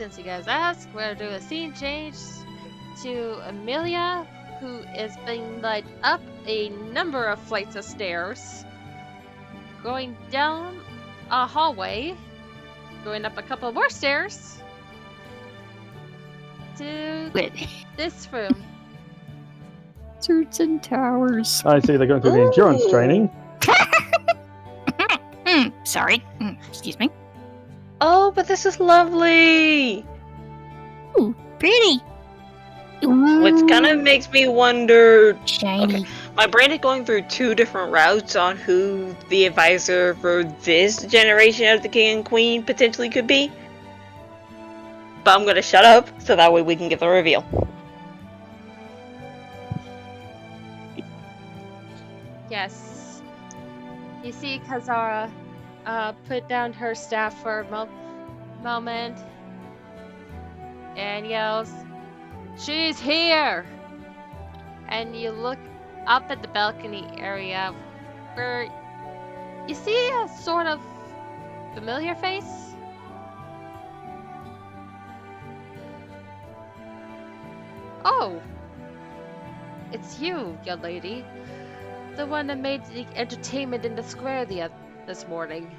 since you guys asked, we're doing a scene change to Amelia, who is being led up a number of flights of stairs, going down a hallway, going up a couple more stairs to this room. Suits and towers. I see they're going through the endurance training. Sorry. Excuse me. Oh, but this is lovely! Ooh, pretty. Which kind of makes me wonder... Shiny. Okay, my brain is going through two different routes on who the advisor for this generation of the king and queen potentially could be. But I'm gonna shut up, so that way we can get the reveal. Yes. You see Kazara put down her staff for a moment and yells, "She's here!" And you look up at the balcony area where you see a sort of familiar face. Oh! It's you, young lady. The one that made the entertainment in the square this morning.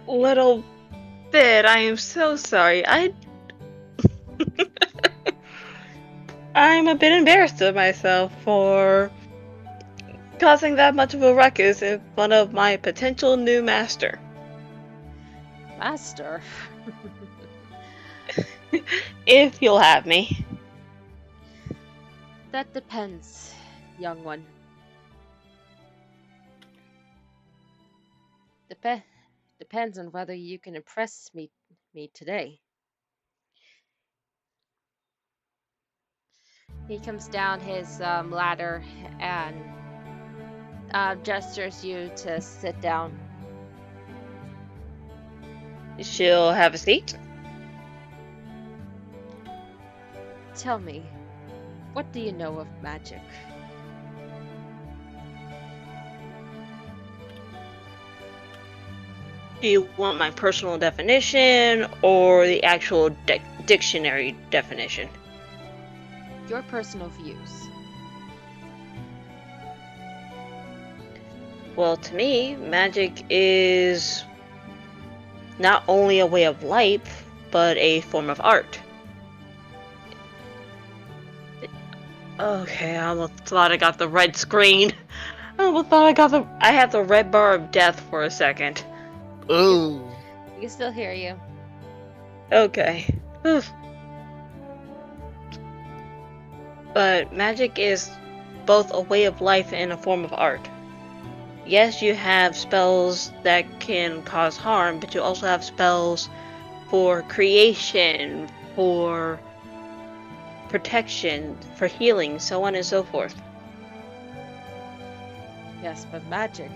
Little bit, I am so sorry. I'm a bit embarrassed of myself for causing that much of a ruckus in front of my potential new master. Master? If you'll have me. That depends, young one. Depends on whether you can impress me today. He comes down his ladder and gestures you to sit down. She'll have a seat. Tell me, what do you know of magic? Do you want my personal definition or the actual dictionary definition? Your personal views. Well, to me, magic is not only a way of life, but a form of art. Okay, I almost thought I got the red screen. I almost thought I had the red bar of death for a second. Ooh. We can still hear you. Okay. But magic is both a way of life and a form of art. Yes, you have spells that can cause harm, but you also have spells for creation, for protection, for healing, so on and so forth. Yes, but magic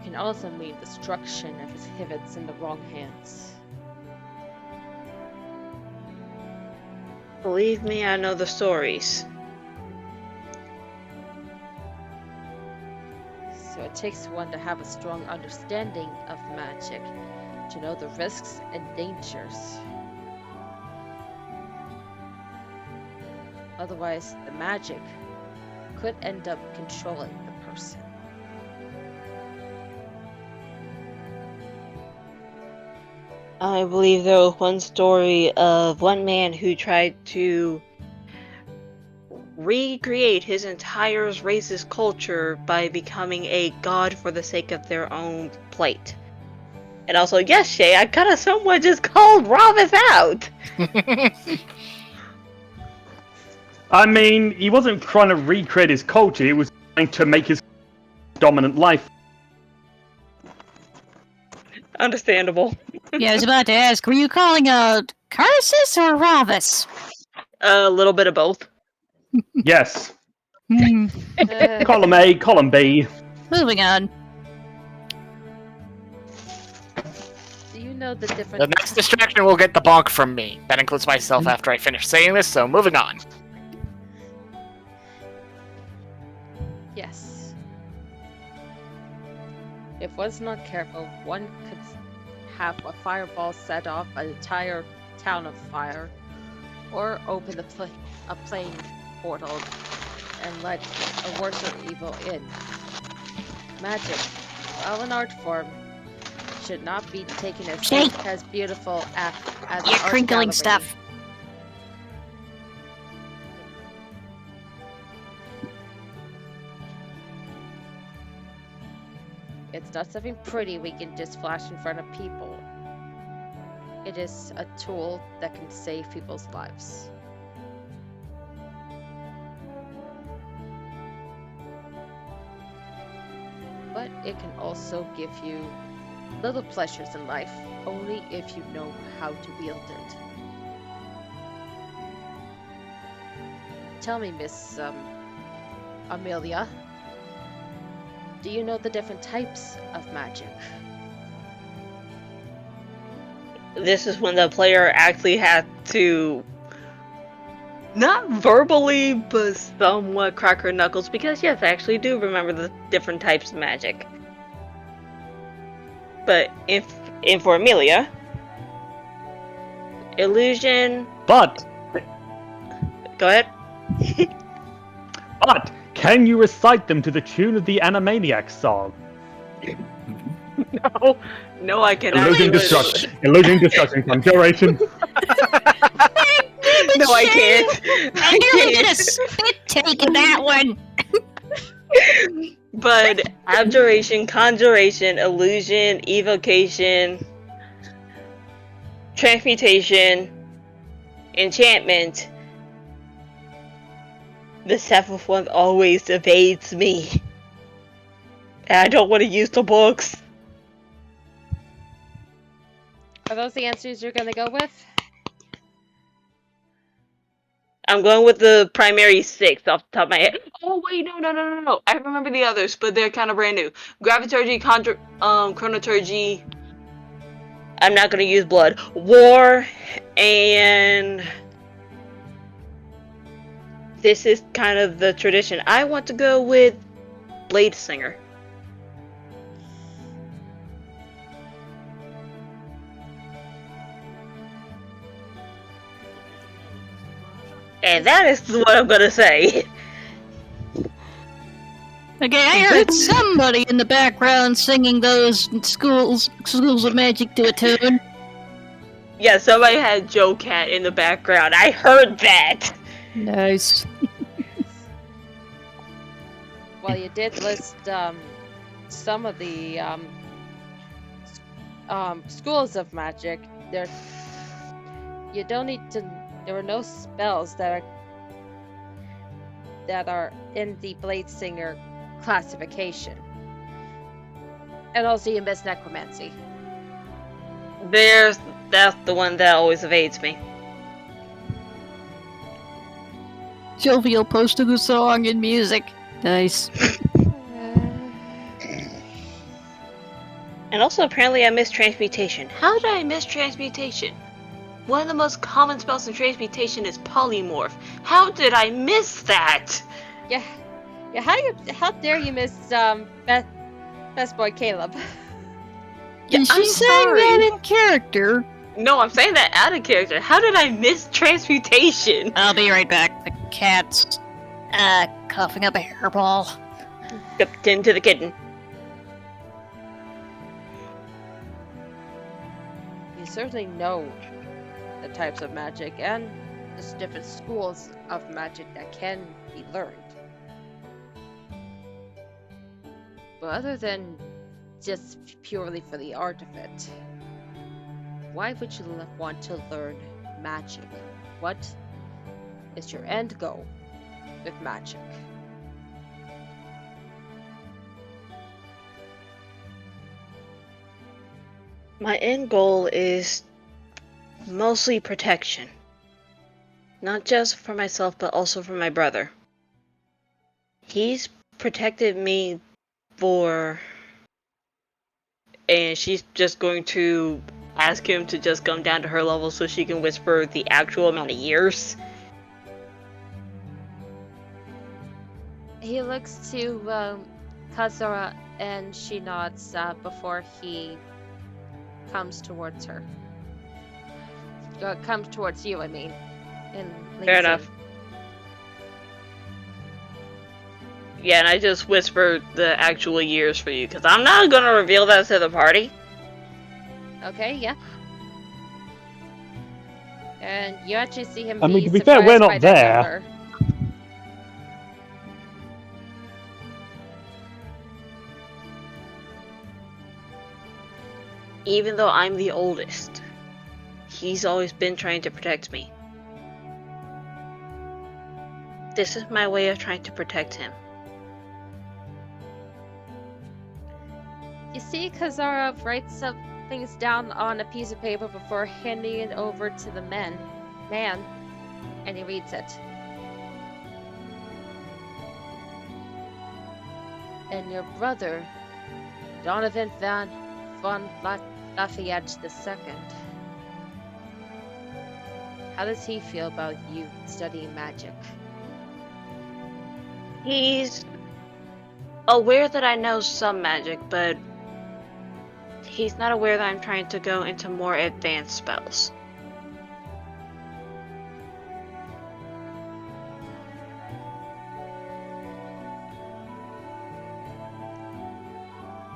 can also mean destruction if it's in the wrong hands. Believe me, I know the stories. So it takes one to have a strong understanding of magic, to know the risks and dangers. Otherwise, the magic could end up controlling the person. I believe there was one story of one man who tried to recreate his entire race's culture by becoming a god for the sake of their own plight. And also, yes, Shay, I kind of somewhat just called Ravis out! I mean, he wasn't trying to recreate his culture, he was trying to make his dominant life. Understandable. Yeah, I was about to ask, were you calling out Karsus or Ravis? A little bit of both. Yes. Uh, Column A, column B. Moving on. do you know the difference? The next distraction will get the bonk from me. That includes myself after I finish saying this, so moving on. Yes. If one's not careful, one could have a fireball set off an entire town of fire, or open a plane portal and let a worse or evil in. Magic, while an art form, should not be taken as beautiful as an Yeah, art crinkling gallery. stuff. It's not something pretty we can just flash in front of people. It is a tool that can save people's lives. But it can also give you little pleasures in life, only if you know how to wield it. Tell me, Miss Amelia, do you know the different types of magic? This is when the player actually had to not verbally, but somewhat crack her knuckles, because yes, I actually do remember the different types of magic. But for Amelia, illusion. But Go ahead. But can you recite them to the tune of the Animaniacs song? No, I cannot. Illusion, destruction, conjuration. No, I can't. I nearly did a spit take of that one. But abjuration, conjuration, illusion, evocation, transmutation, enchantment. The seventh one always evades me. And I don't want to use the books. Are those the answers you're gonna go with? I'm going with the primary 6 off the top of my head. Oh wait, no. I remember the others, but they're kind of brand new. Graviturgy, chronoturgy. I'm not gonna use blood. War, and this is kind of the tradition. I want to go with Blade Singer. And that is what I'm gonna say. Okay, I heard somebody in the background singing those schools of magic to a tune. Yeah, somebody had Joe Cat in the background. I heard that. Nice. Well, you did list some of the schools of magic. You don't need to. There are no spells that are in the Blade Singer classification. And also you missed necromancy. That's the one that always evades me. Jovial posted the song and music. Nice. And also apparently I missed transmutation. How did I miss transmutation? One of the most common spells in transmutation is polymorph. How did I miss that? Yeah. How dare you miss best boy Caleb? And I'm she's saying sorry. that in character. No, I'm saying that out of character. How did I miss transmutation? I'll be right back. The cat's coughing up a hairball. Dipped into the kitten. You certainly know the types of magic and the different schools of magic that can be learned. But other than just purely for the art of it, why would you want to learn magic? What is your end goal with magic? My end goal is mostly protection. Not just for myself, but also for my brother. He's protected me and she's just going to ask him to just come down to her level so she can whisper the actual amount of years. He looks to Kazura and she nods before he comes towards her. Comes towards you, I mean. And leans Fair in. enough. Yeah, and I just whispered the actual years for you, because I'm not gonna reveal that to the party. Okay, yeah. And you actually see him I mean, be to be fair, we're surprised not by that there. number. Even though I'm the oldest, he's always been trying to protect me. This is my way of trying to protect him. You see, Kazara writes some things down on a piece of paper before handing it over to the man, and he reads it. And your brother, Donovan von Lafayette II. How does he feel about you studying magic? He's aware that I know some magic, but he's not aware that I'm trying to go into more advanced spells.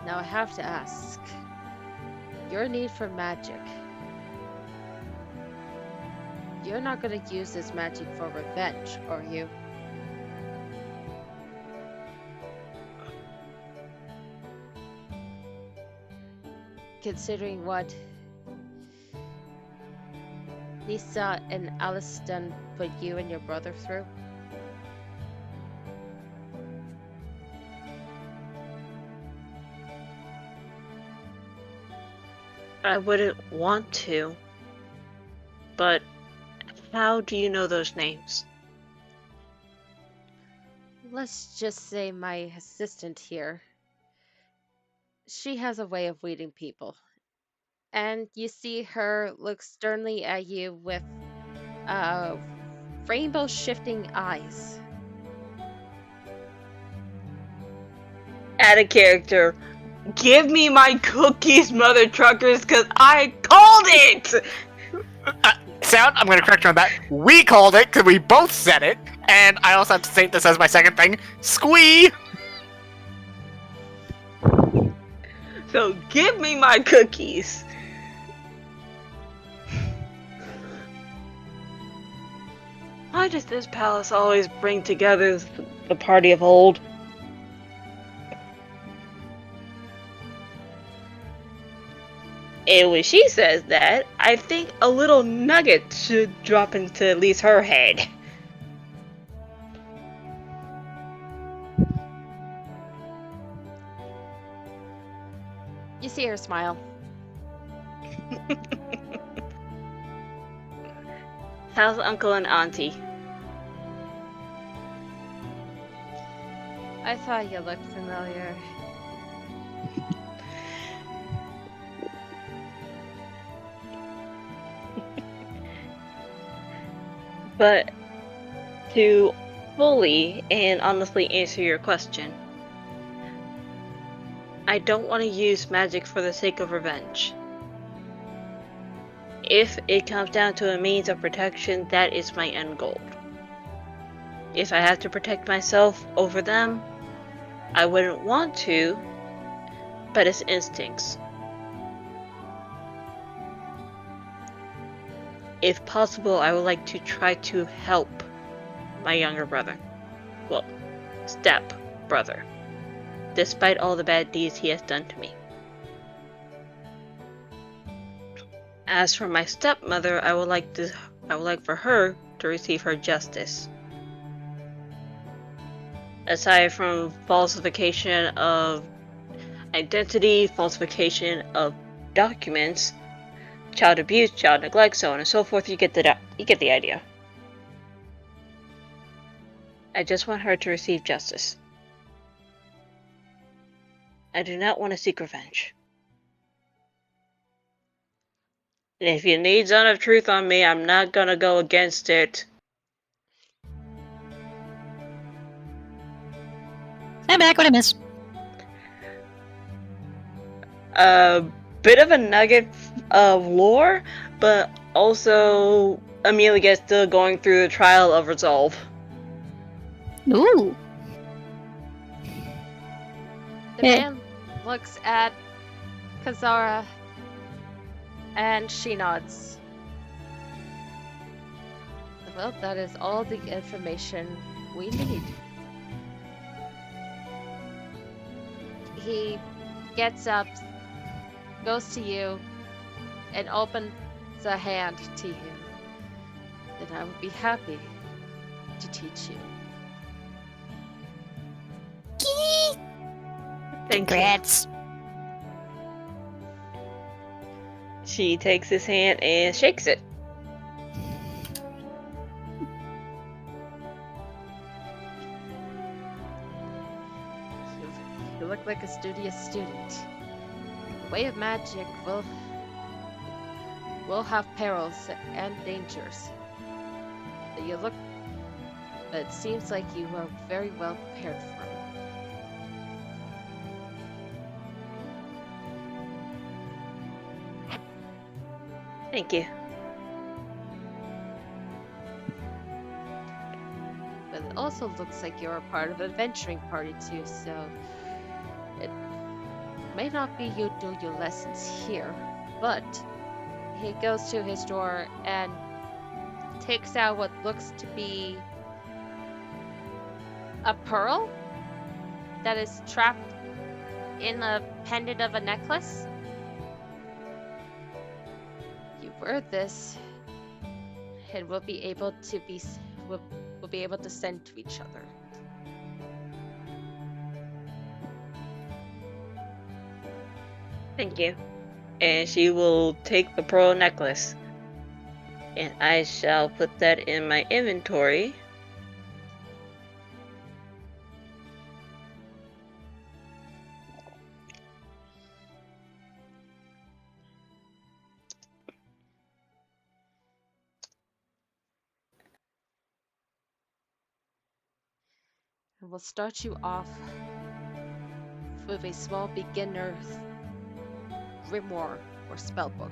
Now I have to ask, your need for magic. You're not going to use this magic for revenge, are you? Considering what Lisa and Aliston put you and your brother through? I wouldn't want to, but how do you know those names? Let's just say my assistant here. She has a way of reading people. And you see her look sternly at you with rainbow shifting eyes. Add a character. Give me my cookies, mother truckers, because I called it! Sound, I'm gonna correct you on that. We called it, because we both said it. And I also have to state this as my second thing. Squee! So give me my cookies. Why does this palace always bring together the party of old? And when she says that, I think a little nugget should drop into at least her head. You see her smile. How's Uncle and Auntie? I thought you looked familiar. But to fully and honestly answer your question, I don't want to use magic for the sake of revenge. If it comes down to a means of protection, that is my end goal. If I have to protect myself over them, I wouldn't want to, but it's instincts. If possible, I would like to try to help my younger brother. Well, step brother. Despite all the bad deeds he has done to me. As for my stepmother, I would like for her to receive her justice. Aside from falsification of identity, falsification of documents, child abuse, child neglect, so on and so forth, you get the idea. I just want her to receive justice. I do not want to seek revenge. And if you need Zone of Truth on me, I'm not gonna go against it. I'm back. What I miss? A bit of a nugget of lore, but also Amelia is still going through the trial of resolve. Ooh. The Eh. man looks at Kazara and she nods. Well, that is all the information we need. He gets up, goes to you, and opens a hand to you. Then I would be happy to teach you. Thank Congrats. you. She takes his hand and shakes it. You look like a studious student. The way of magic will have perils and dangers. But it seems like you are very well prepared for it. Thank you. But it also looks like you're a part of an adventuring party too, so it may not be you do your lessons here, but he goes to his drawer and takes out what looks to be a pearl that is trapped in a pendant of a necklace. You wear this, and we'll be able to send to each other. Thank you. And she will take the pearl necklace. And I shall put that in my inventory. And we'll start you off with a small beginner's grimoire or spellbook.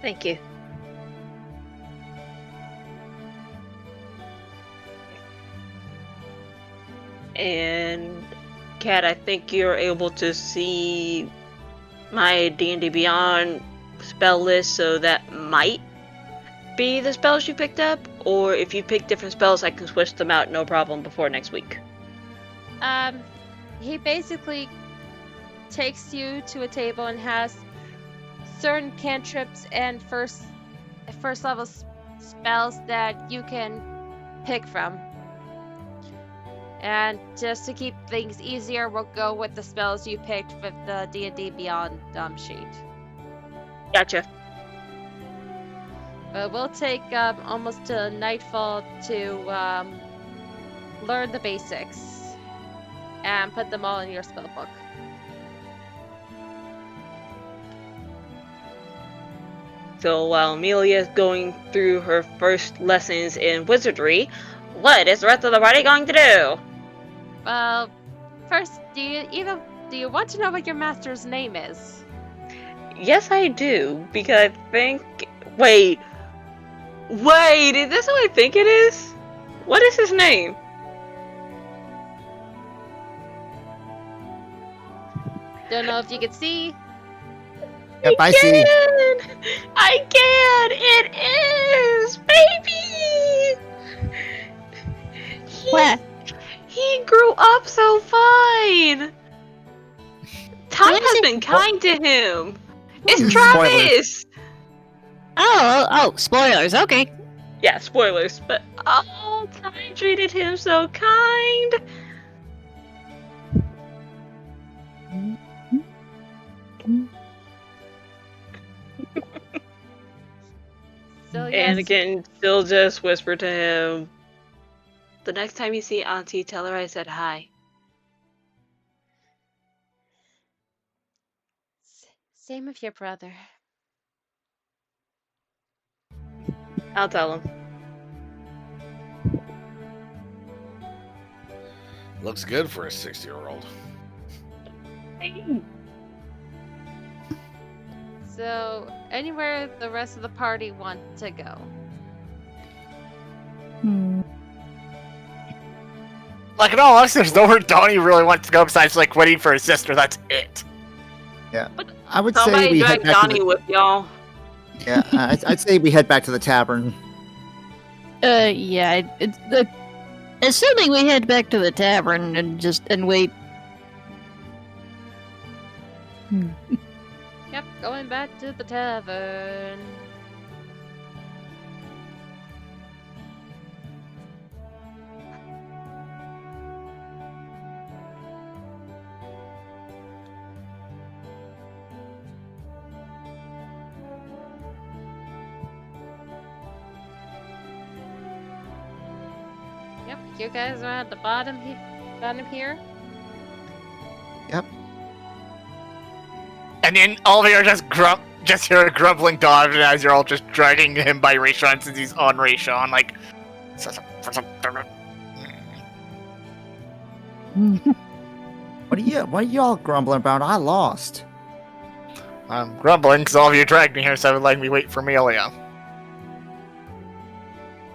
Thank you. And Kat, I think you're able to see my D&D Beyond spell list, so that might be the spells you picked up, or if you pick different spells, I can switch them out no problem before next week. He basically takes you to a table and has certain cantrips and first level spells that you can pick from. And just to keep things easier, we'll go with the spells you picked with the D&D Beyond sheet. Gotcha. But we'll take almost to nightfall to learn the basics and put them all in your spellbook. So while Amelia is going through her first lessons in wizardry, what is the rest of the party going to do? Well, first, do you want to know what your master's name is? Yes, I do, because I think... Wait, is this who I think it is? What is his name? Don't know if you can see. Yep, I see. I can! It is! Baby! What? He grew up so fine! Time Who is has it? been kind to him! It's Spoilers. Travis! Oh, spoilers. Okay. Yeah, spoilers, but oh, Time treated him so kind! So yes, Anakin still just whispered to him, "The next time you see Auntie, tell her I said hi." same with your brother. I'll tell him. Looks good for a 60-year-old. So, anywhere the rest of the party want to go? Like, in all honesty, there's nowhere Donnie really wants to go besides, like, waiting for his sister. That's it. I would say Somebody we head drag back to Donnie the, with y'all. yeah, I'd say we head back to the tavern. Yeah, assuming we head back to the tavern and wait. Yep, going back to the tavern. Yep, you guys are at the bottom here. Yep. And then all of you are just hear a grumbling dog as you're all just dragging him by Rayshon since he's on Rayshon, like... What are y'all grumbling about? I lost. I'm grumbling because all of you dragged me here, so I would like me wait for Amelia.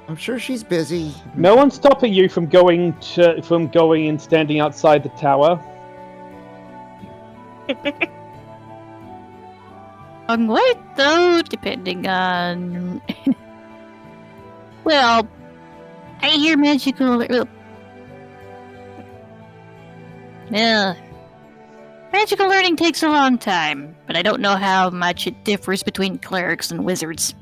I'm sure she's busy. No one's stopping you from going and standing outside the tower. Long wait though, depending on. Well, I hear magical. Yeah. Magical learning takes a long time, but I don't know how much it differs between clerics and wizards.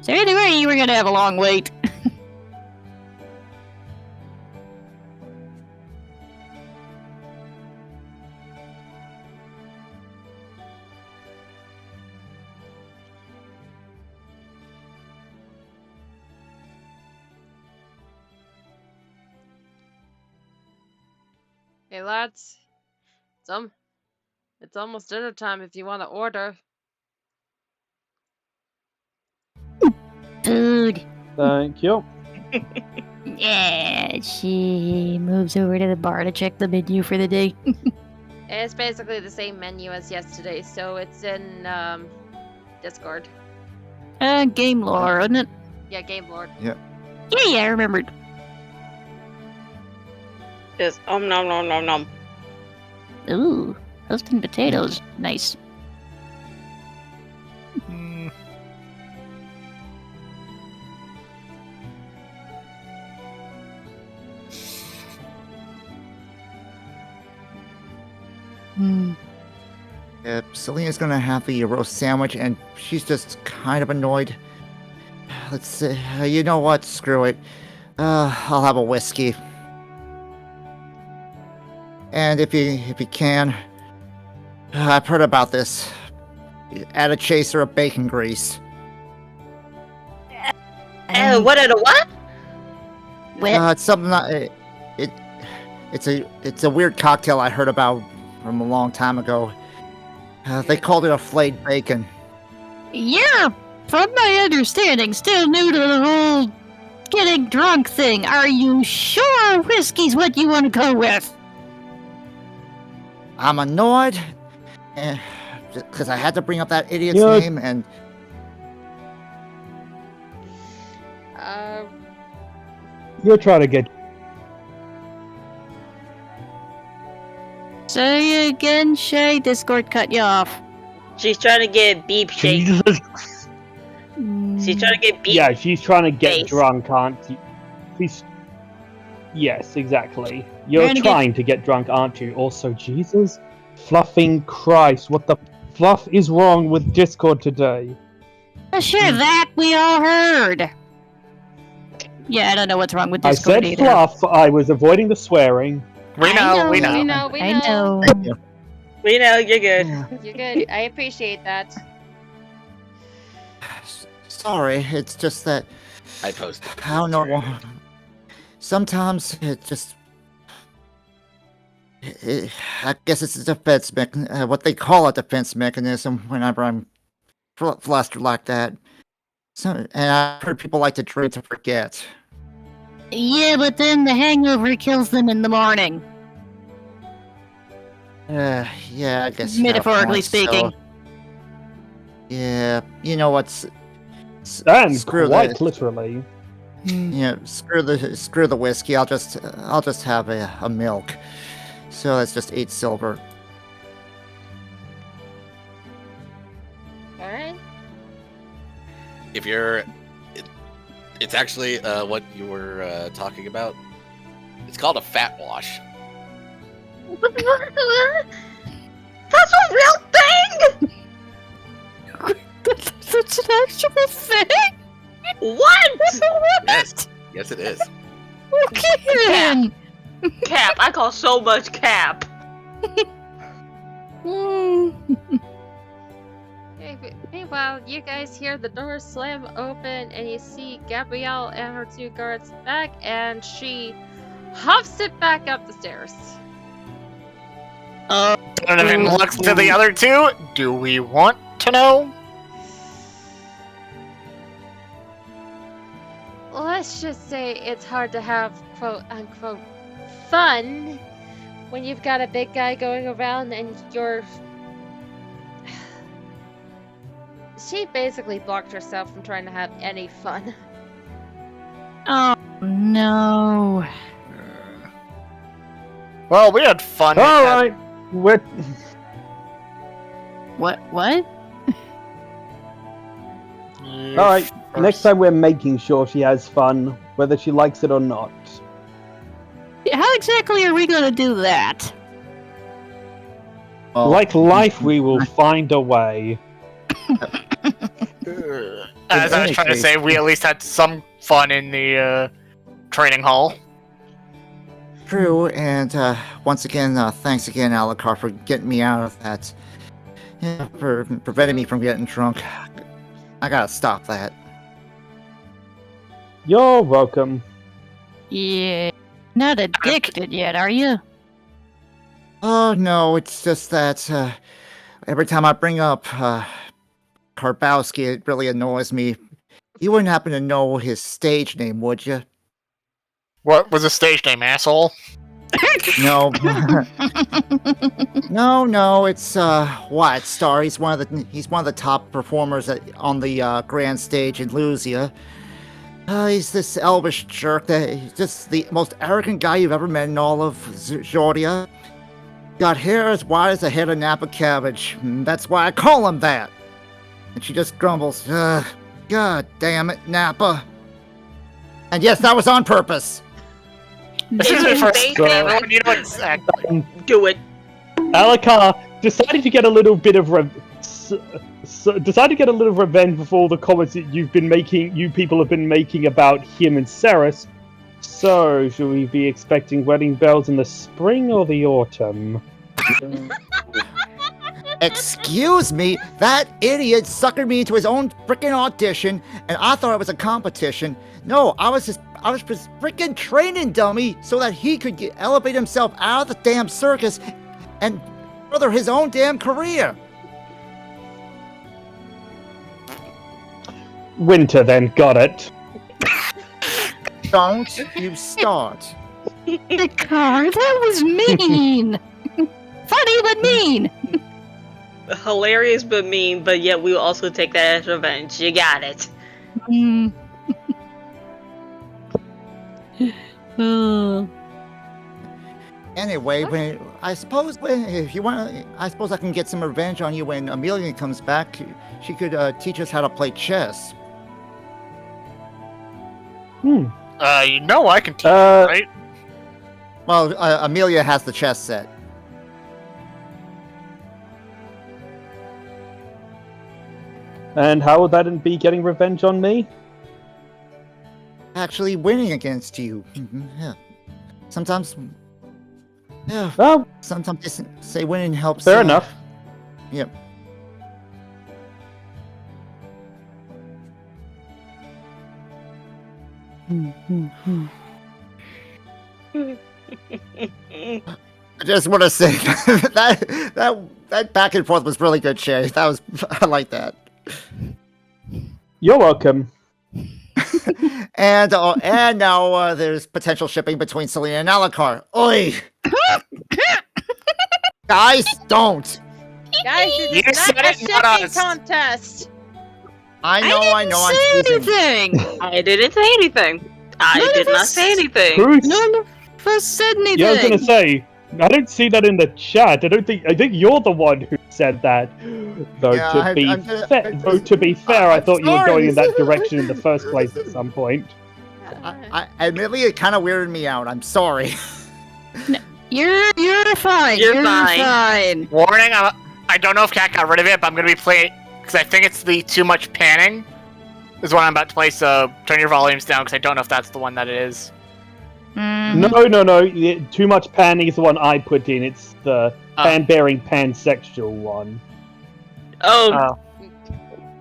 So anyway, you were gonna have a long wait. Hey lads, it's almost dinner time if you want to order. Food. Thank you. Yeah, she moves over to the bar to check the menu for the day. It's basically the same menu as yesterday, so it's in Discord. Game lore, isn't it? Yeah, Game Lord. Yeah, I remembered. Just nom nom nom nom. Ooh, roasting potatoes, nice. Selena's gonna have the roast sandwich, and she's just kind of annoyed. Let's see. You know what? Screw it. I'll have a whiskey. And if you can, I've heard about this. Add a chaser of bacon grease. What at a what? It's something that it's a weird cocktail I heard about from a long time ago. They called it a flayed bacon. You're, from my understanding, still new to the whole getting drunk thing. Are you sure whiskey's what you want to go with? I'm annoyed, because I had to bring up that idiot's Yeah. name, and You're trying to get. Say again, Shay. Discord cut you off. She's trying to get beep shake. Jesus. She's trying to get beep. Yeah, she's trying to get Face. drunk, aren't you? Yes, exactly. You're Trying to trying to get drunk, aren't you? Also, Jesus, fluffing Christ, what the fluff is wrong with Discord today? Sure, that we all heard. Yeah, I don't know what's wrong with I Discord said either. fluff. I was avoiding the swearing. We know. We know. I know. We know, you're good. You're good. I appreciate that. sorry, it's just that I posted. I don't know. Sometimes it just. I guess it's a defense what they call a defense mechanism whenever I'm flustered like that. So, and I've heard people like to drink to forget. Yeah, but then the hangover kills them in the morning. Yeah, I guess you got a Metaphorically point, speaking. so- yeah, you know what's... And screw quite the... literally. Yeah, screw the whiskey. I'll just have a milk. So that's just 8 silver. Alright. If you're, it's actually what you were talking about. It's called a fat wash. That's a real thing! That's an actual thing? What? Yes, it is. Okay then. Cap. I call so much cap. Meanwhile, you guys hear the door slam open and you see Gabrielle and her 2 guards back, and she huffs it back up the stairs. Donovan looks to the other two. Do we want to know? Let's just say it's hard to have quote-unquote fun when you've got a big guy going around and you're... She basically blocked herself from trying to have any fun. Oh no. Well, we had fun. Alright, we're... What? Alright, next time we're making sure she has fun, whether she likes it or not. How exactly are we gonna do that? Well, Like life, we will find a way. As I was any trying to case- say, we at least had some fun in the training hall. True, and once again, thanks again, Alucard, for getting me out of that. Yeah, for preventing me from getting drunk. I gotta stop that. You're welcome. Yeah. Not addicted yet, are you? Oh no, it's just that every time I bring up Karbowski, it really annoys me. You wouldn't happen to know his stage name, would you? What was the stage name, asshole? No. No, it's Wyatt Star. He's one of the top performers on the grand stage in Lucia. He's this elvish jerk he's just the most arrogant guy you've ever met in all of Jordia. Got hair as wide as the head of Napa cabbage. That's why I call him that. And she just grumbles, God damn it, Napa. And yes, that was on purpose. This is my first They- everyone, you know exactly. Do it. Alakar decided to get a little bit of revenge for all the comments that you people have been making about him and Ceres. So, should we be expecting wedding bells in the spring or the autumn? Excuse me, that idiot suckered me into his own freaking audition, and I thought it was a competition. No, I was just freaking training dummy so that he could elevate himself out of the damn circus and further his own damn career. Winter, then, got it. Don't you start. The car, that was mean. Funny but mean. Hilarious but mean, but yet we will also take that as revenge. You got it. Mm. Oh. Anyway, if you want, I suppose I can get some revenge on you when Amelia comes back. She could teach us how to play chess. You know I can teach you, Uh, right? Well, Amelia has the chess set. And how would that be getting revenge on me? Actually winning against you. Yeah. Sometimes... Yeah, Oh, sometimes they say winning helps. fair enough. Yep. I just want to say that back and forth was really good, Shay. I like that. You're welcome. and now there's potential shipping between Selena and Alucard. Oi! Guys, don't! Guys, this You is said not a it, not shipping us. contest. I know, I'm say teasing. anything. I didn't say anything. I None did of not us- say anything. Bruce? None of us said anything. Yeah, I was gonna say. I don't see that in the chat. I think you're the one who said that. Though Yeah, to be fair, I thought you were going in that direction in the first place at some point. Admittedly, it kind of weirded me out. I'm sorry. You're fine. You're You're fine. fine. Warning, I don't know if Cat got rid of it, but I'm going to be playing because I think it's the too much panning is what I'm about to play, so turn your volumes down because I don't know if that's the one that it is. Mhm. No. Too much panning is the one I put in. It's the Oh. pan-bearing, pansexual one. Oh,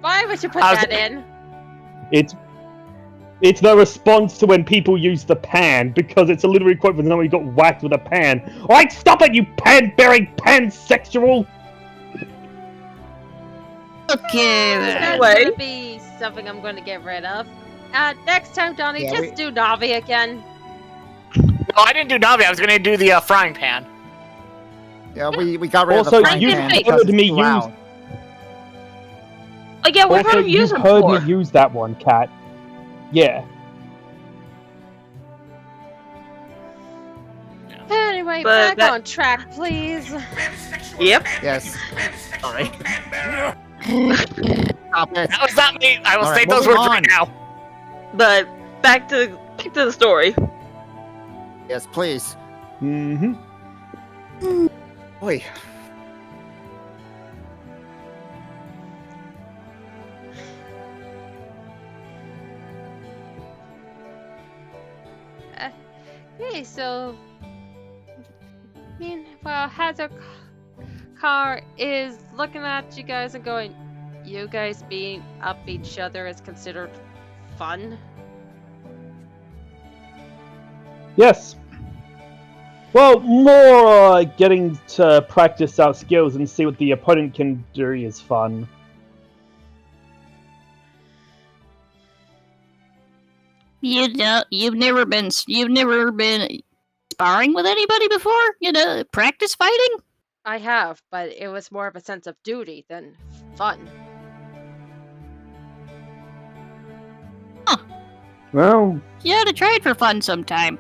Why would you put I was- that in? It's the response to when people use the pan, because it's a literary quote from somebody who got whacked with a pan. Alright, stop it, you pan-bearing, pansexual! Okay then. That's Anyway. gonna be something I'm gonna get rid of. Next time, Donnie, Yeah, just do Navi again. No, I didn't do Navi. I was going to do the frying pan. Yeah, we got rid of Also, the frying you pan heard because me it's too use- loud. oh yeah, we're Also, gonna use you've them heard for. me use that one, Cat. Yeah. Anyway, But back that- on track, please. Yep. Yes. Sorry. Stop it. That was not me. I will All say right, those moving words on. right now. But back to the story. Yes, please. Mm-hmm. Oi. Okay, so meanwhile, Hazard Car is looking at you guys and going, "You guys being up each other is considered fun." Yes. Well, more getting to practice out skills and see what the opponent can do is fun. You know, you've never been sparring with anybody before. You know, practice fighting. I have, but it was more of a sense of duty than fun. Well, You ought to try it for fun sometime.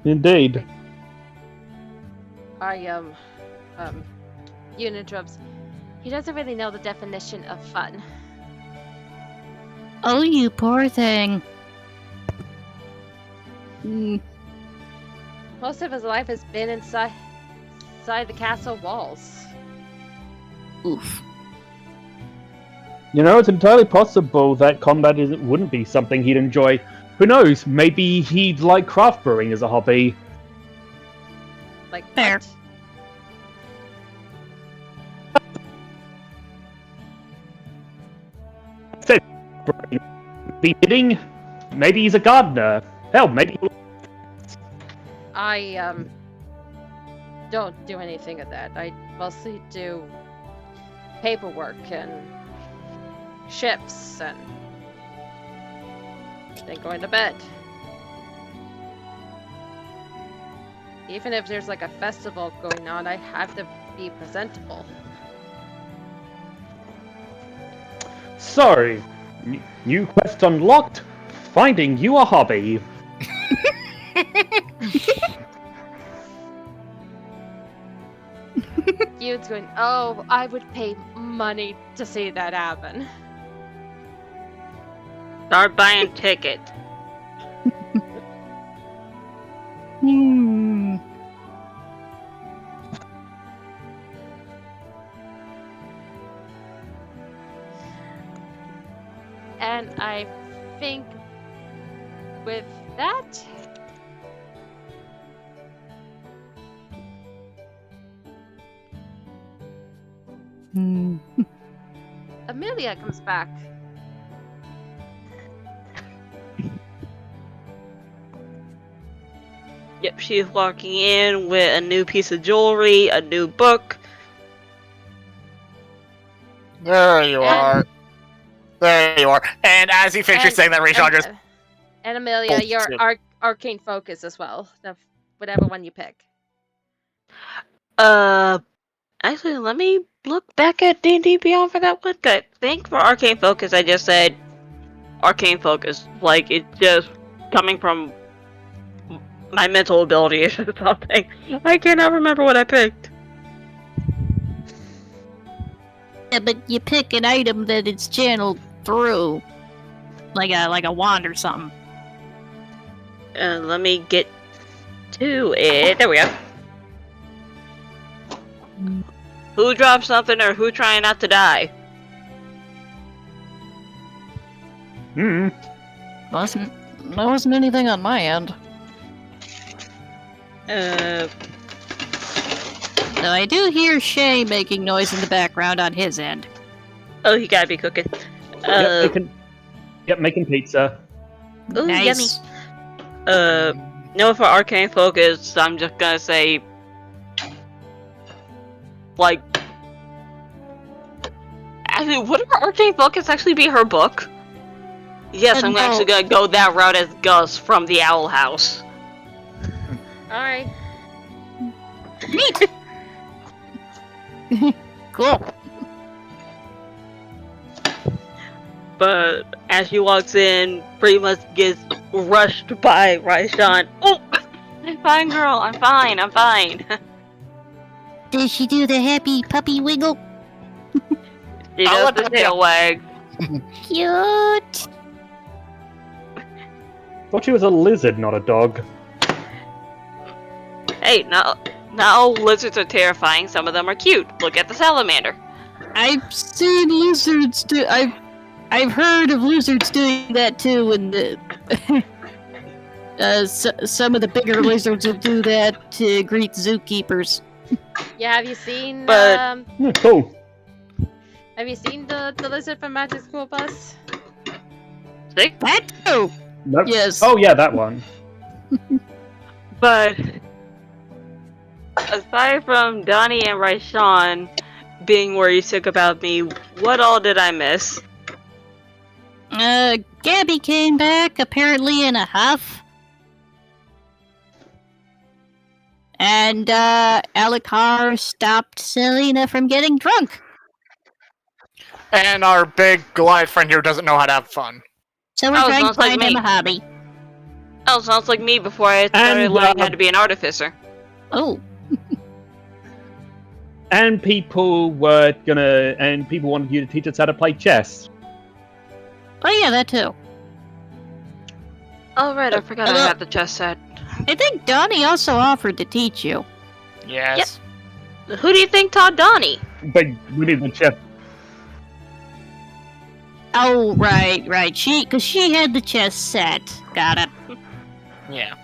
indeed. Yoon interrupts. He doesn't really know the definition of fun. Oh, you poor thing. Mm, Most of his life has been inside the castle walls. oof. You know, it's entirely possible that combat wouldn't be something he'd enjoy. Who knows? Maybe he'd like craft brewing as a hobby. Like Fair. what? Be bidding? Maybe he's a gardener. Hell, maybe. I don't do anything of that. I mostly do paperwork and ships and then going to bed. Even if there's like a festival going on, I have to be presentable. So, new quest unlocked. Finding you a hobby. Yoon's going, oh, I would pay money to see that happen. Start buying ticket. Hmm. And I think with that, Hmm. Amelia comes back. Yep, she's walking in with a new piece of jewelry, a new book. There you are. There you are. And as he finishes And- saying that, Rachel just And Amelia, Bolts your it. arcane focus as well. Whatever one you pick. Actually, let me look back at D&D Beyond for that one. I think for Arcane Focus, I just said Arcane Focus. Like, it's just coming from my mental ability or something. I cannot remember what I picked. Yeah, but you pick an item that it's channeled through, like a wand or something. Let me get to it. There we go. Who dropped something or who trying not to die? Hmm. There wasn't anything on my end. Uh, Though I do hear Shay making noise in the background on his end. oh, he gotta be cooking. Making pizza. Ooh, Nice. yummy. No, for Arcane Focus, I'm just gonna say, like, actually, would her Arcane Focus actually be her book? Yes, I'm No. actually gonna go that route as Gus from the Owl House. Alright. Neat. Cool. But as she walks in, pretty much gets rushed by Raishan. Oh, I'm fine, girl. I'm fine. I'm fine. Did she do the happy puppy wiggle? She I'll does let the that tail wag. Cute. Thought she was a lizard, not a dog. Hey, not all lizards are terrifying. Some of them are cute. Look at the salamander. I've seen lizards do. I've heard of lizards doing that too, and some of the bigger lizards will do that to greet zookeepers. Yeah, have you seen But- Cool. have you seen the lizard from Magic School Bus? See? That too. Nope. Yes. Oh yeah, that one. But aside from Donnie and Raishan being where you sick about me, what all did I miss? Gabby came back apparently in a huff. And Alucard stopped Selena from getting drunk. and our big Goliath friend here doesn't know how to have fun. So we're Oh, trying to sounds like find him me. a hobby. Oh, sounds like me before I started And, learning how to be an artificer. Oh, And people wanted you to teach us how to play chess. oh yeah, that too. Oh, right, I forgot I had the chess set. I think Donnie also offered to teach you. Yes. Who do you think taught Donnie? But we need the chess. Oh, right. Because she had the chess set. Got it. Yeah.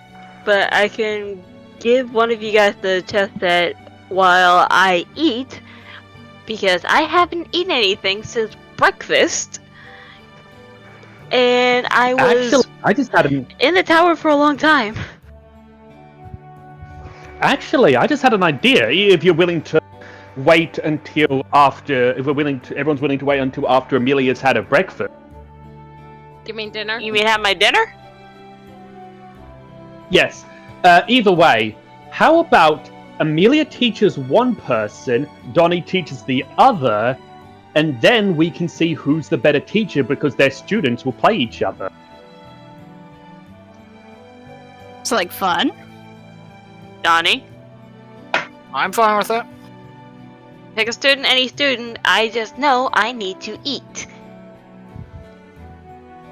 But I can give one of you guys the chess set while I eat, because I haven't eaten anything since breakfast. And I was Actually, I just had an in the tower for a long time. idea. If you're willing to wait until after, everyone's willing to wait until after Amelia's had her breakfast. You mean dinner? You mean have my dinner? Yes. Either way, how about Amelia teaches one person, Donnie teaches the other, and then we can see who's the better teacher because their students will play each other. It's like fun. Donnie, I'm fine with it. pick a student, any student. I just know I need to eat.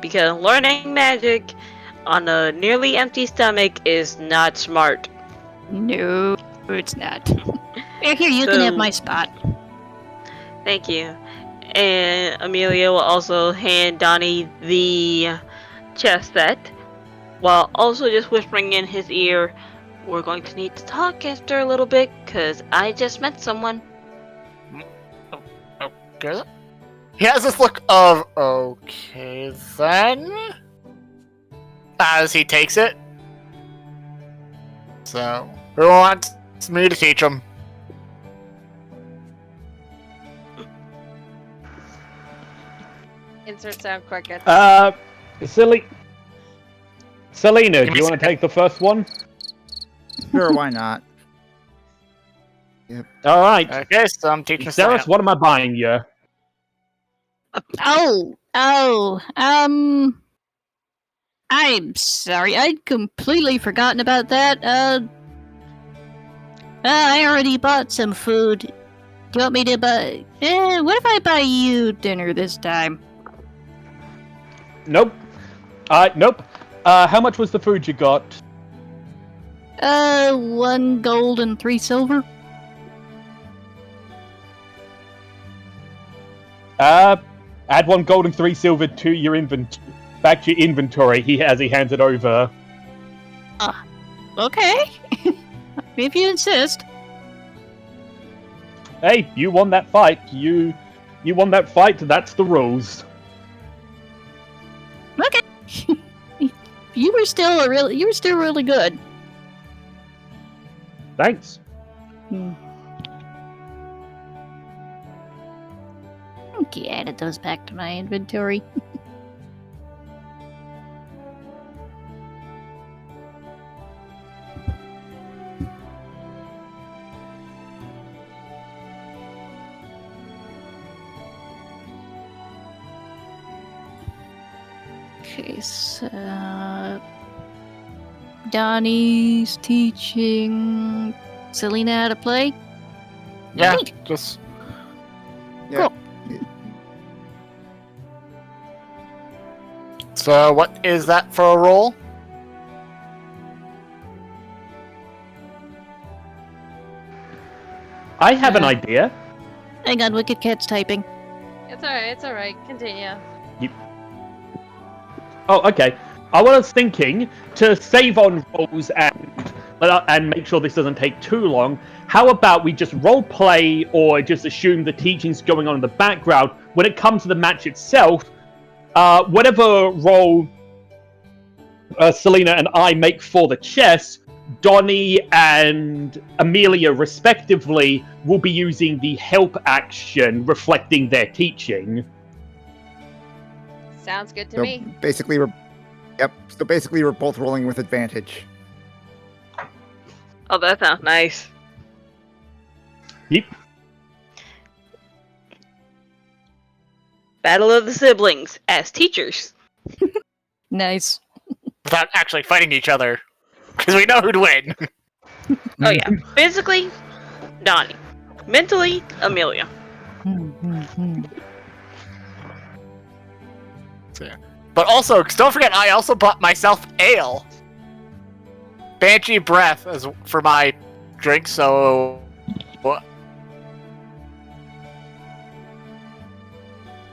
Because learning magic on a nearly empty stomach is not smart. No, it's not. Here, you can have So- my spot. Thank you. And Amelia will also hand Donnie the chess set, while also just whispering in his ear, "We're going to need to talk after a little bit, because I just met someone." Good. He has this look of, okay then, as he takes it. So, who wants me to teach him? Is insert sound crickets. Selena, Give do me you a want to take the first one? Sure, why not? All right. Okay, so I'm teaching Ceres, science. what am I buying you? I'm sorry, I'd completely forgotten about that. I already bought some food. Do you want me to buy? What if I buy you dinner this time? Nope. Nope. How much was the food you got? 1 gold and 3 silver. Add 1 gold and 3 silver to your back to your inventory. He hands it over. Okay. If you insist. Hey, you won that fight. You won that fight. That's the rules. Okay. You were still really good. Thanks. Okay, added those back to my inventory. Okay, so Donnie's teaching Selena how to play. Yeah, Neat. just Yeah. Cool. so what is that for a roll? I have an idea. Hang on, Wicked Cat's typing. It's alright. Continue. Oh, okay. I was thinking to save on rolls and make sure this doesn't take too long. How about we just role play or just assume the teaching's going on in the background? When it comes to the match itself, whatever role Selena and I make for the chess, Donnie and Amelia, respectively, will be using the help action reflecting their teaching. Sounds good to So me. basically, we're both rolling with advantage. Oh, that sounds nice. Yep. Battle of the siblings as teachers. Nice. Without actually fighting each other, because we know who'd win. Oh yeah. Physically, Donnie. Mentally, Amelia. But also, don't forget, I also bought myself ale. Banshee Breath as for my drink, so... What?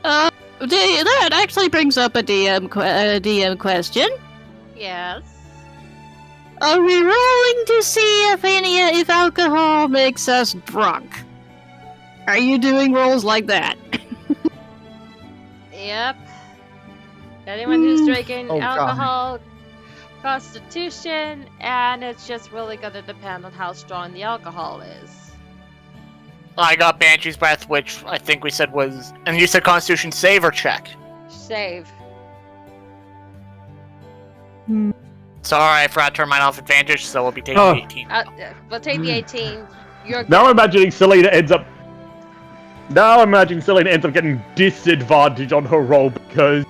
That actually brings up a DM question. Yes. Are we rolling to see if alcohol makes us drunk? Are you doing rolls like that? Yep. Anyone who's drinking Oh, God. alcohol, constitution, and it's just really gonna depend on how strong the alcohol is. I got Banshee's Breath, which I think we said was... And you said Constitution save or check? Save. Sorry, I forgot to turn mine off advantage, so we'll be taking Oh. the 18. We'll take the 18. You're Now I'm imagining Selena ends up getting disadvantage on her roll because,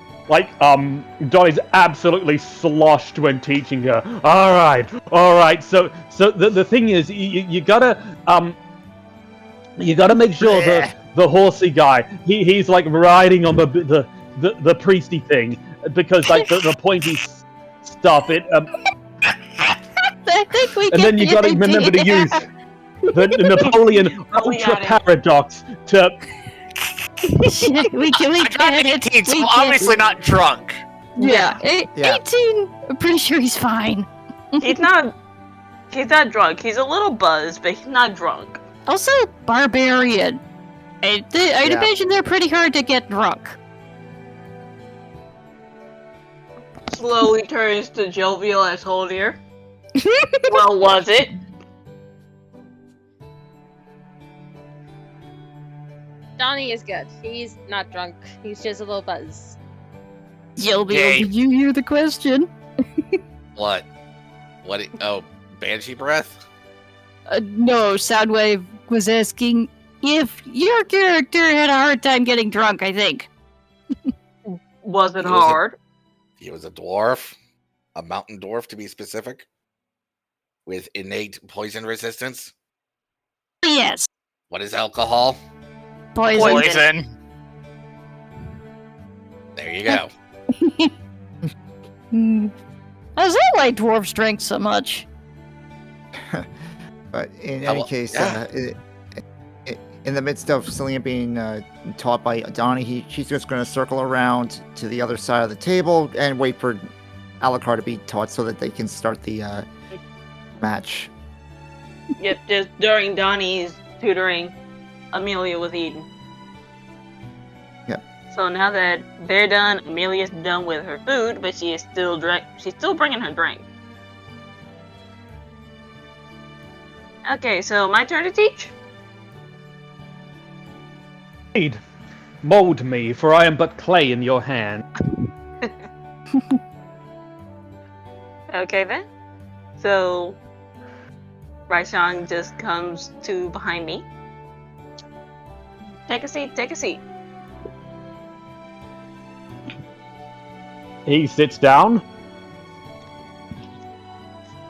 Donnie's absolutely sloshed when teaching her. All right. So the thing is, you gotta make sure the horsey guy, he's like riding on the priesty thing because the pointy stuff it. I think we And then you gotta remember to use the Napoleon Ultra Paradox to. we I got an 18, so I'm obviously not drunk. Yeah, Yeah. 18. I'm pretty sure he's fine. He's not drunk. He's a little buzzed, but he's not drunk. Also, barbarian. I'd Yeah. imagine they're pretty hard to get drunk. Slowly turns to jovial as Holdier. Well, was it? Donnie is good. He's not drunk. He's just a little buzzed. Sylvia, Yay. did you hear the question? What? Oh, Banshee breath? No, Soundwave was asking if your character had a hard time getting drunk, I think. Was it He was a- hard? He was a dwarf, a mountain dwarf to be specific, with innate poison resistance. Yes, What is alcohol? poison. Poison. There you go. Is that why dwarves drink so much? But in How any well- case, yeah. in the midst of Selena being taught by Donnie, she's just going to circle around to the other side of the table and wait for Alucard to be taught so that they can start the match. Yep, just during Donnie's tutoring, Amelia was eating. Yep. So now that they're done, Amelia's done with her food, but she is still she's still bringing her drink. Okay, so my turn to teach? Indeed. Mold me, for I am but clay in your hand. Okay then. So Raishang just comes to behind me. Take a seat, take a seat. He sits down.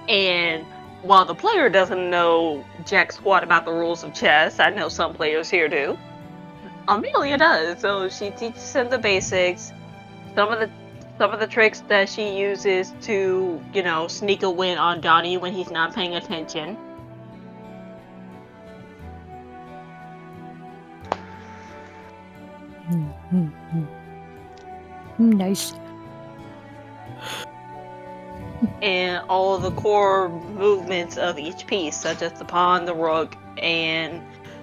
And while the player doesn't know jack squat about the rules of chess, I know some players here do. Amelia does, so she teaches him the basics. Some of the tricks that she uses to, sneak a win on Donnie when he's not paying attention. Nice. And all of the core movements of each piece, such as the pawn, the rook, and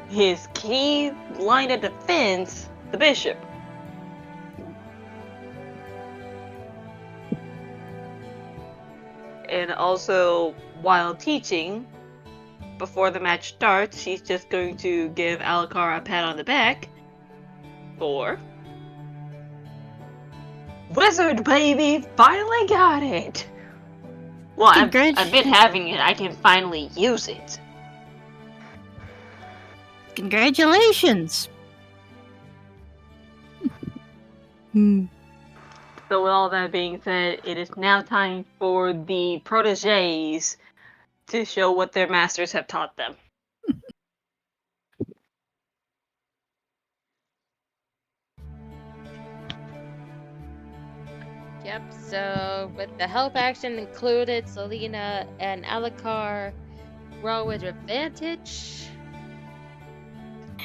his key line of defense, the bishop. And also, while teaching, before the match starts, she's just going to give Alucard a pat on the back for Wizard, baby! Finally got it! Well, I've been having it. I can finally use it. Congratulations. So with all that being said, it is now time for the proteges to show what their masters have taught them. Yep, so with the help action included, Selena and Alucard roll with advantage.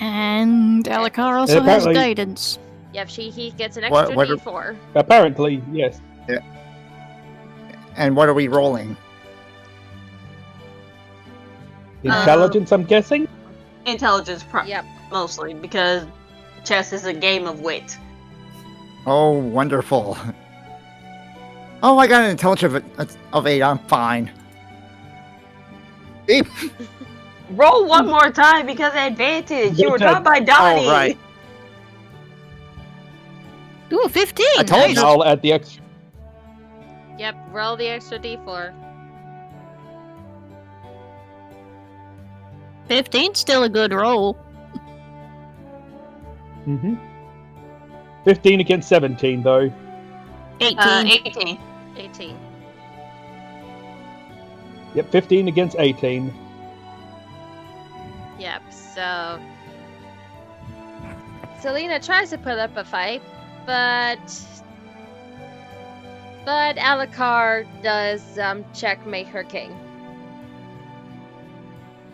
And Alucard also has apparently- guidance. Yep, he gets an What- extra what- D4. Apparently, yes. And what are we rolling? Intelligence, I'm guessing? Intelligence, Yep. mostly, because chess is a game of wit. Oh, wonderful. Oh, I got an intelligence of 8. I'm fine. Beep. Roll one more time because advantage. You were taught by Donnie. Oh, right. Ooh, 15. I told Nice. you. I'll add the extra. Yep, roll the extra D4. 15, still a good roll. 15 against 17, though. 18. 18. 18. Yep, 15 against 18. Yep, so Selena tries to put up a fight, but Alucard does checkmate her king.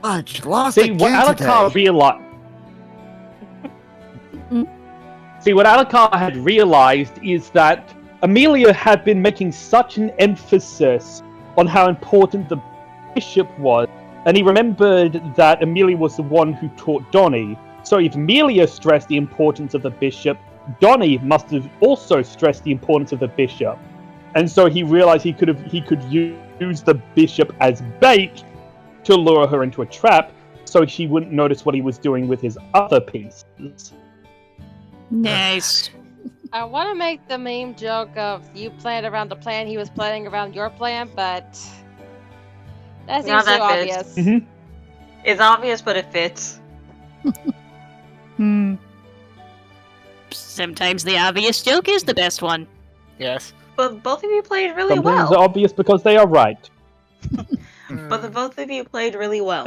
Fudge, lost See, what again Alucard today. realized. See, what Alucard had realized is that Amelia had been making such an emphasis on how important the bishop was, and he remembered that Amelia was the one who taught Donnie. So if Amelia stressed the importance of the bishop, Donnie must have also stressed the importance of the bishop. And so he realized he could use the bishop as bait to lure her into a trap, so she wouldn't notice what he was doing with his other pieces. Nice. I want to make the meme joke of you planned around the plan, he was planning around your plan, but that No, seems too that fits. obvious. Mhm. It's obvious, but it fits. Hmm. Sometimes the obvious joke is the best one. Yes. But both of you played really Sometimes well. it's obvious because they are right. But the both of you played really well.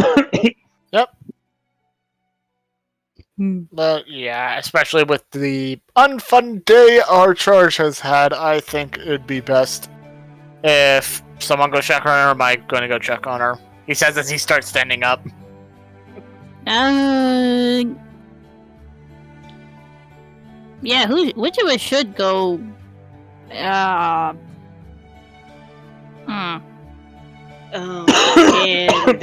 But yeah, especially with the unfun day our charge has had, I think it'd be best if someone goes check on her. Or am I going to go check on her? He says as he starts standing up. Yeah, which of us should go? Hmm.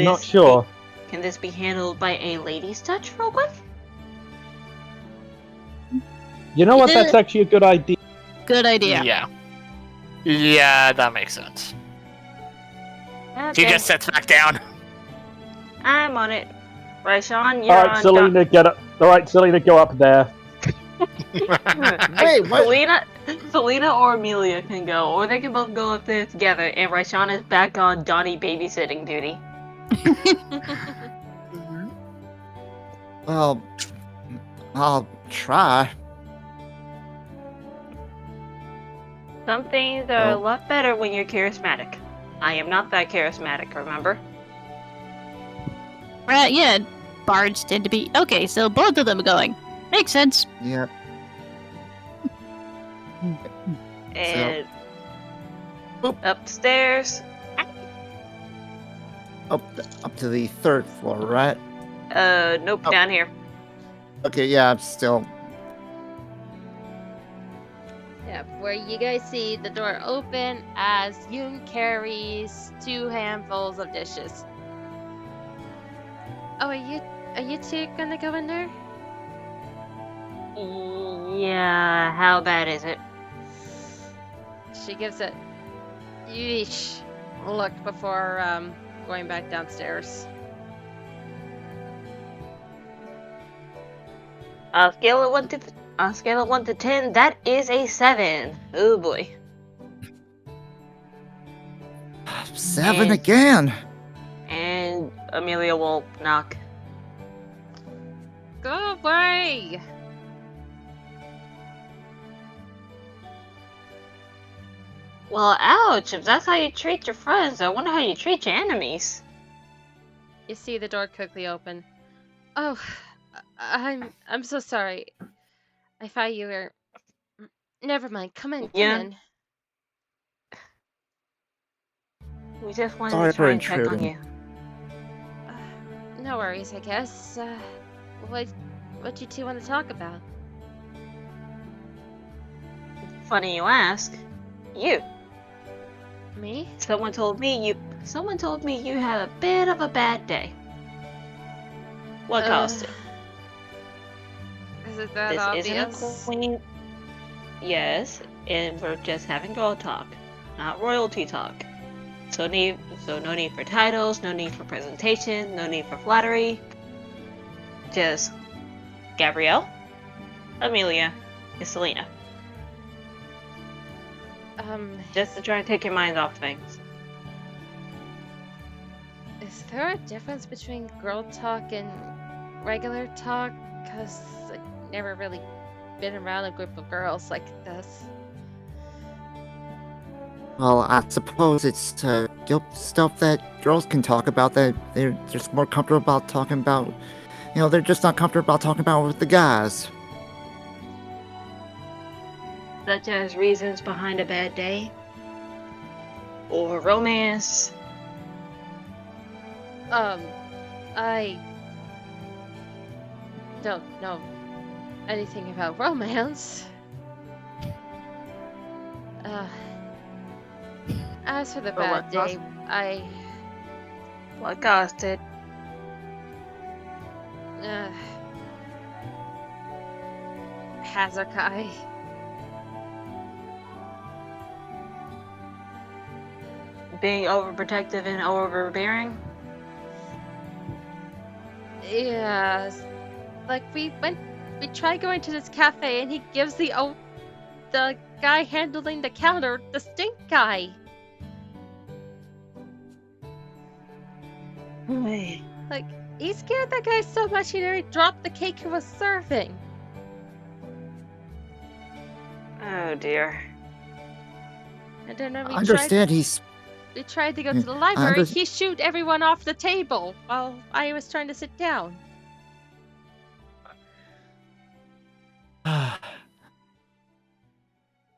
Not sure. Can this be handled by a lady's touch, real quick? You know what? That's actually a good idea. Good idea. Yeah. Yeah, that makes sense. Okay. He just sits back down. I'm on it. Right, Sean, you're All right, on. Selena, get up. All right, Selena, go up there. Wait, what? Selena or Amelia can go, or they can both go up there together, and Raishan is back on Donnie babysitting duty. Well, I'll try. Some things are a Oh. lot better when you're charismatic. I am not that charismatic, remember? Right, yeah. Bards tend to be. Okay, so both of them are going. Makes sense. Yep. And Boop. upstairs. Up to the 3rd floor, right? Nope, Oh. down here. Okay, yeah, I'm still. Yeah, where you guys see the door open as Yoon carries 2 handfuls of dishes. Oh, are you two gonna go in there? Yeah, how bad is it? She gives a yeesh look before going back downstairs. On a scale of 1 to 10, that is a 7. Oh boy. 7 And- again! And Amelia will knock. Go away! Well, ouch! If that's how you treat your friends, I wonder how you treat your enemies. You see the door quickly open. Oh, I'm so sorry. I thought you were. Never mind. Come in. Come Yeah. in. We just wanted Sorry to try for and check on intruding. you. No worries, I guess. What you two want to talk about? Funny you ask. You. Me? Someone told me you had a bit of a bad day. What caused it? Is it that This obvious? isn't a queen. Yes, and we're just having girl talk, not royalty talk. So no need for titles, no need for presentation, no need for flattery. Just Gabrielle, Amelia, and Selena. Just to try and take your mind off things. Is there a difference between girl talk and regular talk? Cause I've never really been around a group of girls like this. Well, I suppose it's stuff that girls can talk about that they're just more comfortable about talking about. They're just not comfortable about talking about with the guys. Such as reasons behind a bad day. Or romance. I don't know anything about romance. As for the But bad what day, What caused it? Hazukai. Being overprotective and overbearing? Yeah, like we tried going to this cafe and he gives the the guy handling the counter, the stink guy. Like, he scared that guy so much he nearly dropped the cake he was serving. Oh dear. And then when I understand we tried to go to Yeah, the I library, under- he shoot everyone off the table while I was trying to sit down.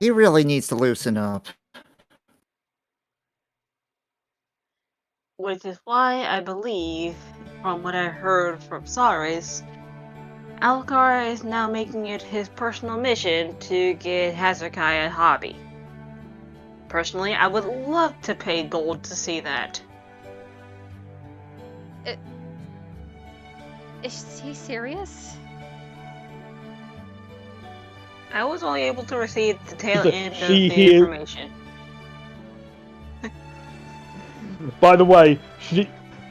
He really needs to loosen up. Which is why I believe, from what I heard from Saris, Alcar is now making it his personal mission to get Hazukai a hobby. Personally, I would love to pay gold to see that. Is he serious? I was only able to receive the tail The- end of she the hears- information. By the way,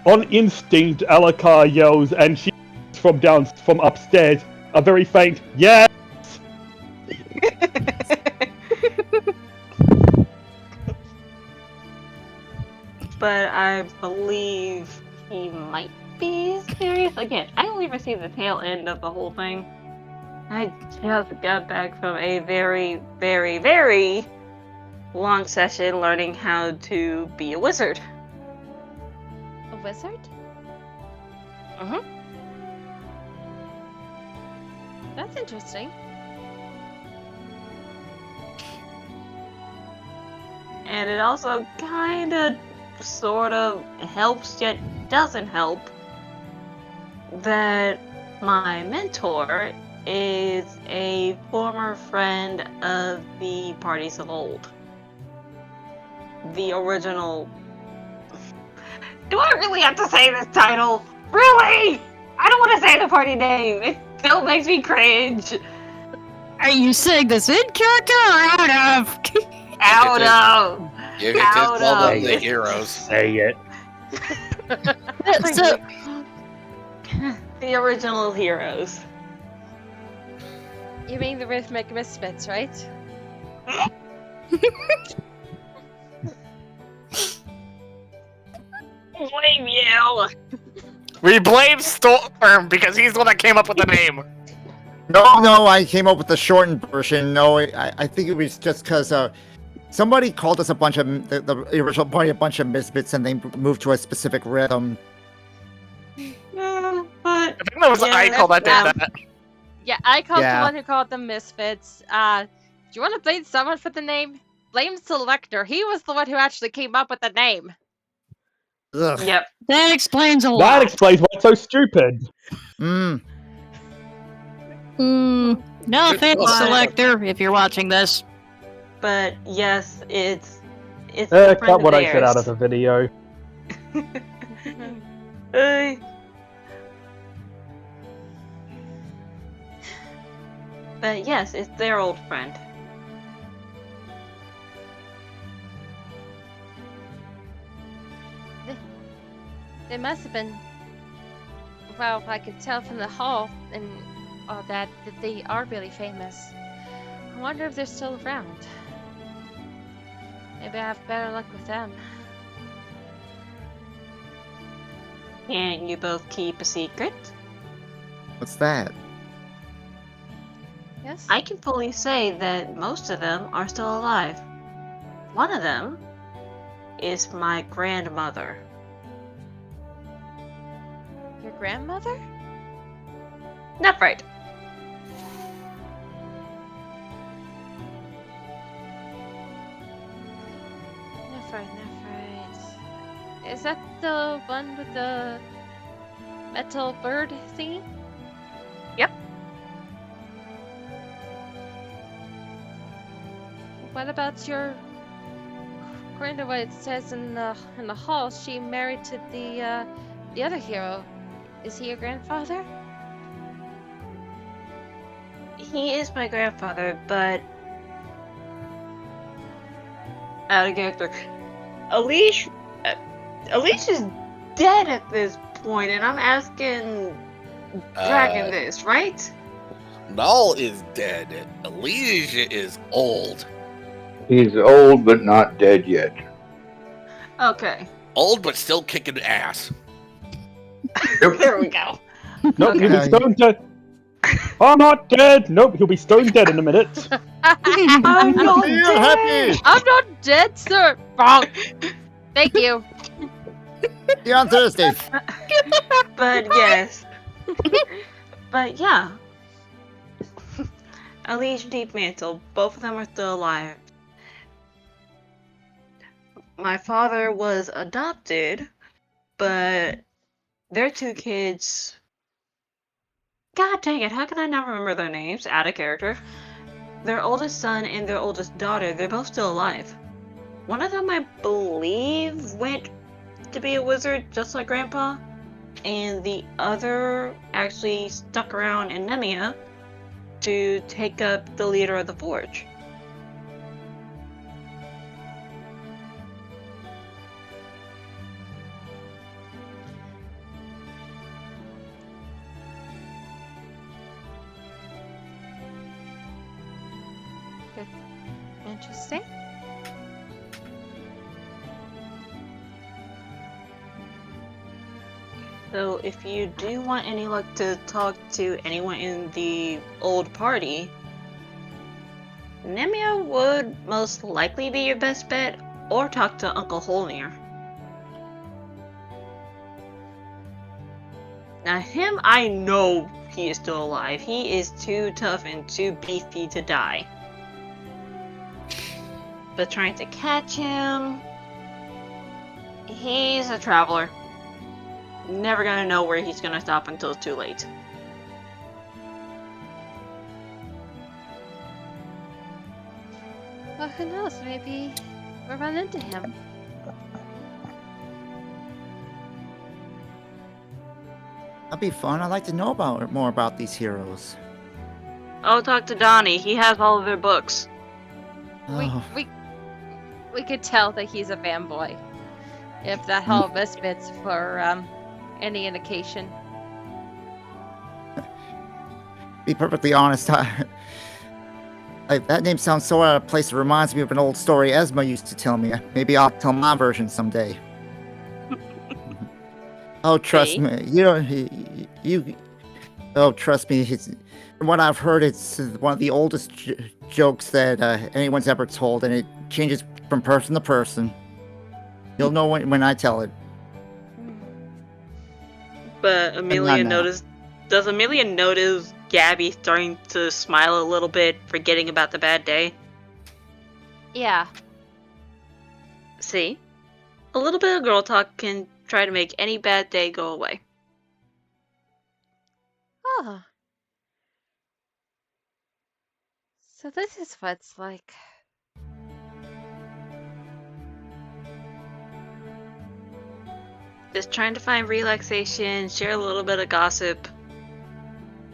on instinct, Alakar yells, and she from upstairs, a very faint "yes." But I believe he might be serious. Again, I only received the tail end of the whole thing. I just got back from a very, very, very long session learning how to be a wizard. A wizard? Mhm. That's interesting. And it also kinda, sort of helps yet doesn't help that my mentor is a former friend of the parties of old. The original. Do I really have to say this title? Really? I don't want to say the party name. It still makes me cringe. Are you saying this in character or out of? Out of. You can Out just call them of- the heroes. Say it. So, The original heroes. You mean the Rhythmic Misfits, right? Blame you. We blame Storm because he's the one that came up with the name. No, I came up with the shortened version. No, I think it was just because somebody called us a bunch of the original party a bunch of misfits, and they moved to a specific rhythm. Yeah, but I think that was Yeah, I called that that's- did that. Yeah, I called Yeah. the one who called them Misfits. Do you want to blame someone for the name? Blame Selector. He was the one who actually came up with the name. Ugh. yep. that explains a That lot. explains why it's so stupid. Mm. No Good offense, call. Selector, if you're watching this. But yes, it's a friend Cut what of I said out of theirs. the video. Uh, But yes, it's their old friend. They must have been. Well, I could tell from the hall and all that they are really famous. I wonder if they're still around. Maybe I have better luck with them. Can you both keep a secret? What's that? Yes? I can fully say that most of them are still alive. One of them is my grandmother. Your grandmother? Not right. Nephrite. Is that the one with the metal bird thingy? Yep. What about your Grinda? What it says in the hall? She married to the other hero. Is he your grandfather? He is my grandfather, but out of character. Alish is dead at this point, and I'm asking Dragon this, right? Null is dead. Elysia is old. He's old but not dead yet. Okay. Old but still kicking ass. There we go. Nope, he'll be Okay. stone dead. I'm not dead. Nope, he'll be stone dead in a minute. I'm not Be dead. happy. I'm not dead, sir. Bonk. Thank you. See you on Thursday. But yes. But yeah. Alicia Deep Mantle, both of them are still alive. My father was adopted, but their two kids. God dang it, how can I not remember their names? Out of character. Their oldest son and their oldest daughter, they're both still alive. One of them, I believe, went to be a wizard just like Grandpa, and the other actually stuck around in Nemia to take up the leader of the Forge. Interesting. So if you do want any luck to talk to anyone in the old party, Nemia would most likely be your best bet, or talk to Uncle Holnir. Now him, I know he is still alive. He is too tough and too beefy to die. But trying to catch him, he's a traveler. Never gonna know where he's gonna stop until it's too late. Well, who knows? Maybe we'll run into him. That'd be fun. I'd like to know more about these heroes. Oh, talk to Donnie. He has all of their books. Oh, We could tell that he's a fanboy. If that whole Misfits for any indication. be perfectly honest, that name sounds so out of place. It reminds me of an old story Esma used to tell me. Maybe I'll tell my version someday. Oh, trust See? me. You. Oh, trust me. From what I've heard, it's one of the oldest jokes that anyone's ever told, and it changes from person to person. You'll know when I tell it. But Amelia now. Does Amelia notice Gabby starting to smile a little bit, forgetting about the bad day? Yeah. See? A little bit of girl talk can try to make any bad day go away. Oh. So this is what it's like. Just trying to find relaxation, share a little bit of gossip,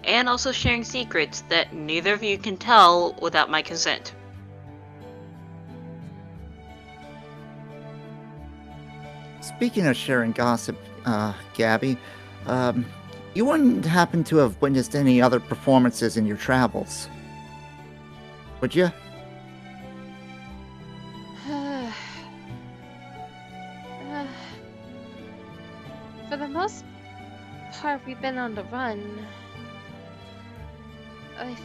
and also sharing secrets that neither of you can tell without my consent. Speaking of sharing gossip, Gabby, you wouldn't happen to have witnessed any other performances in your travels, would you? For the most part, we've been on the run. I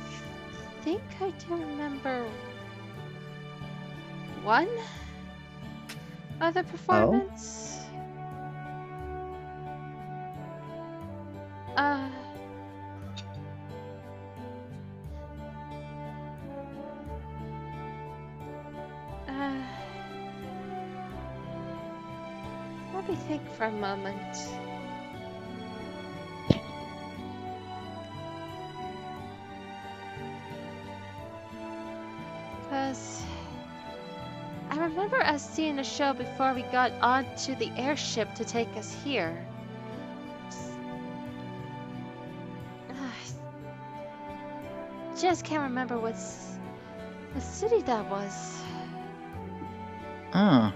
think I do remember one other performance. Let me think for a moment. Because I remember us seeing a show before we got onto the airship to take us here. Just can't remember what city that was. Oh.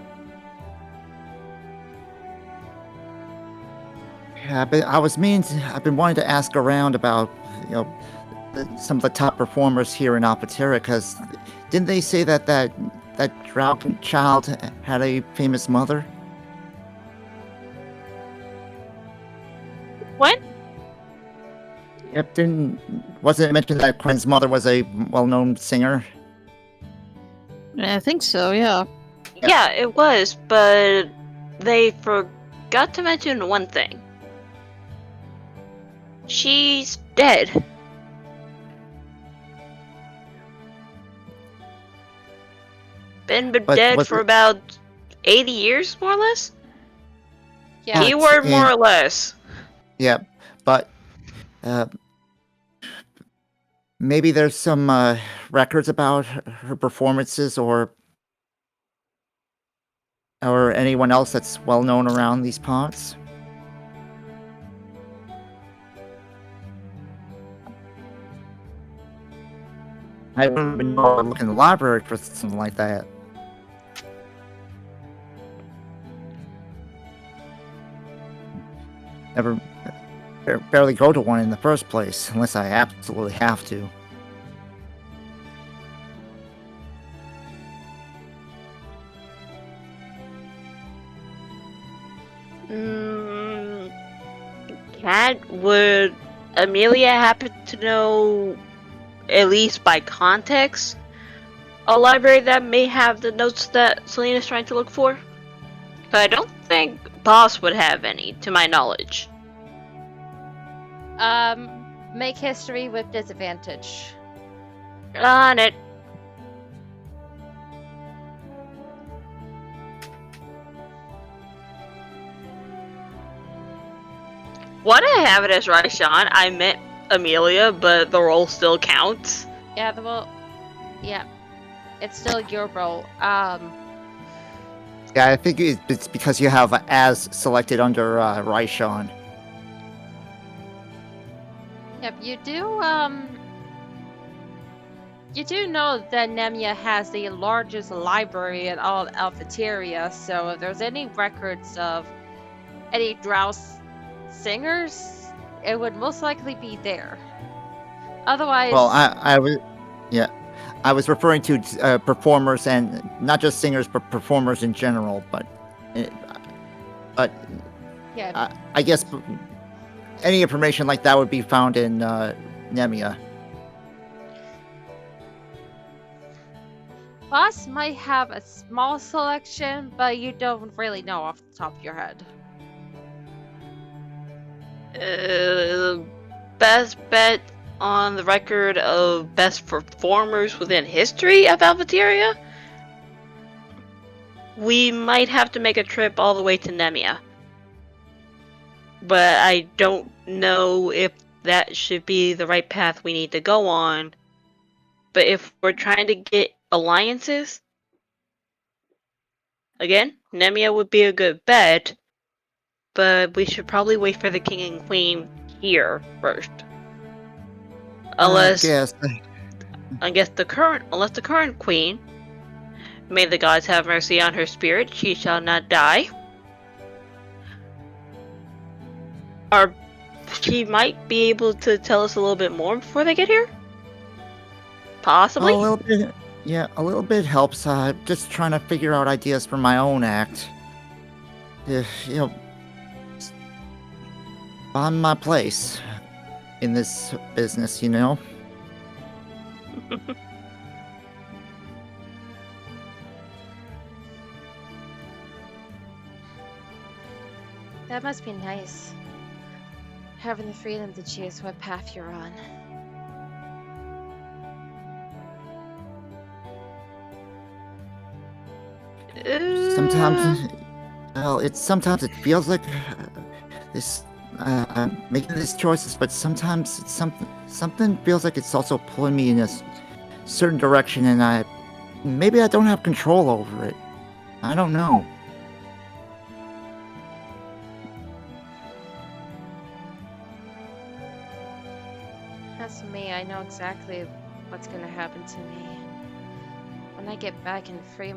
Yeah, I've been wanting to ask around about, some of the top performers here in Alphatera, because didn't they say that drow child had a famous mother? When? Yep, wasn't it mentioned that Quinn's mother was a well-known singer? I think so, yeah. Yeah, it was, but they forgot to mention one thing. She's dead. Been But dead was for it- about 80 years, more or less? Yeah. Keyword and- more or less. Yeah, but maybe there's some records about her performances or anyone else that's well known around these parts. I wouldn't even know to look in the library for something like that. Never barely go to one in the first place, unless I absolutely have to. Cat, would Amelia happen to know, at least by context, a library that may have the notes that Selena's trying to look for? 'Cause I don't think Boss would have any, to my knowledge. Make history with disadvantage. On it. What I have it as Raishan, I meant Amelia, but the role still counts. Yeah, yeah. It's still your role. Yeah, I think it's because you have as selected under Raishan. Yep, you do know that Nemia has the largest library in all of Alphateria, so if there's any records of any drow singers, it would most likely be there. Otherwise... Well, I was referring to performers, and not just singers, but performers in general. But yeah. I guess any information like that would be found in Nemia. Boss might have a small selection, but you don't really know off the top of your head. Best bet on the record of best performers within history of Alphateria? We might have to make a trip all the way to Nemia. But I don't know if that should be the right path we need to go on. But if we're trying to get alliances, again, Nemia would be a good bet, but we should probably wait for the king and queen here first. Unless the current queen, may the gods have mercy on her spirit, she shall not die. Or she might be able to tell us a little bit more before they get here? Possibly? A little bit, yeah, a little bit helps. Just trying to figure out ideas for my own act. Find my place in this business, That must be nice. Having the freedom to choose what path you're on. Sometimes it feels like this. I'm making these choices, but sometimes it's something feels like it's also pulling me in a certain direction, and maybe I don't have control over it. I don't know. As for me, I know exactly what's gonna happen to me. When I get back and free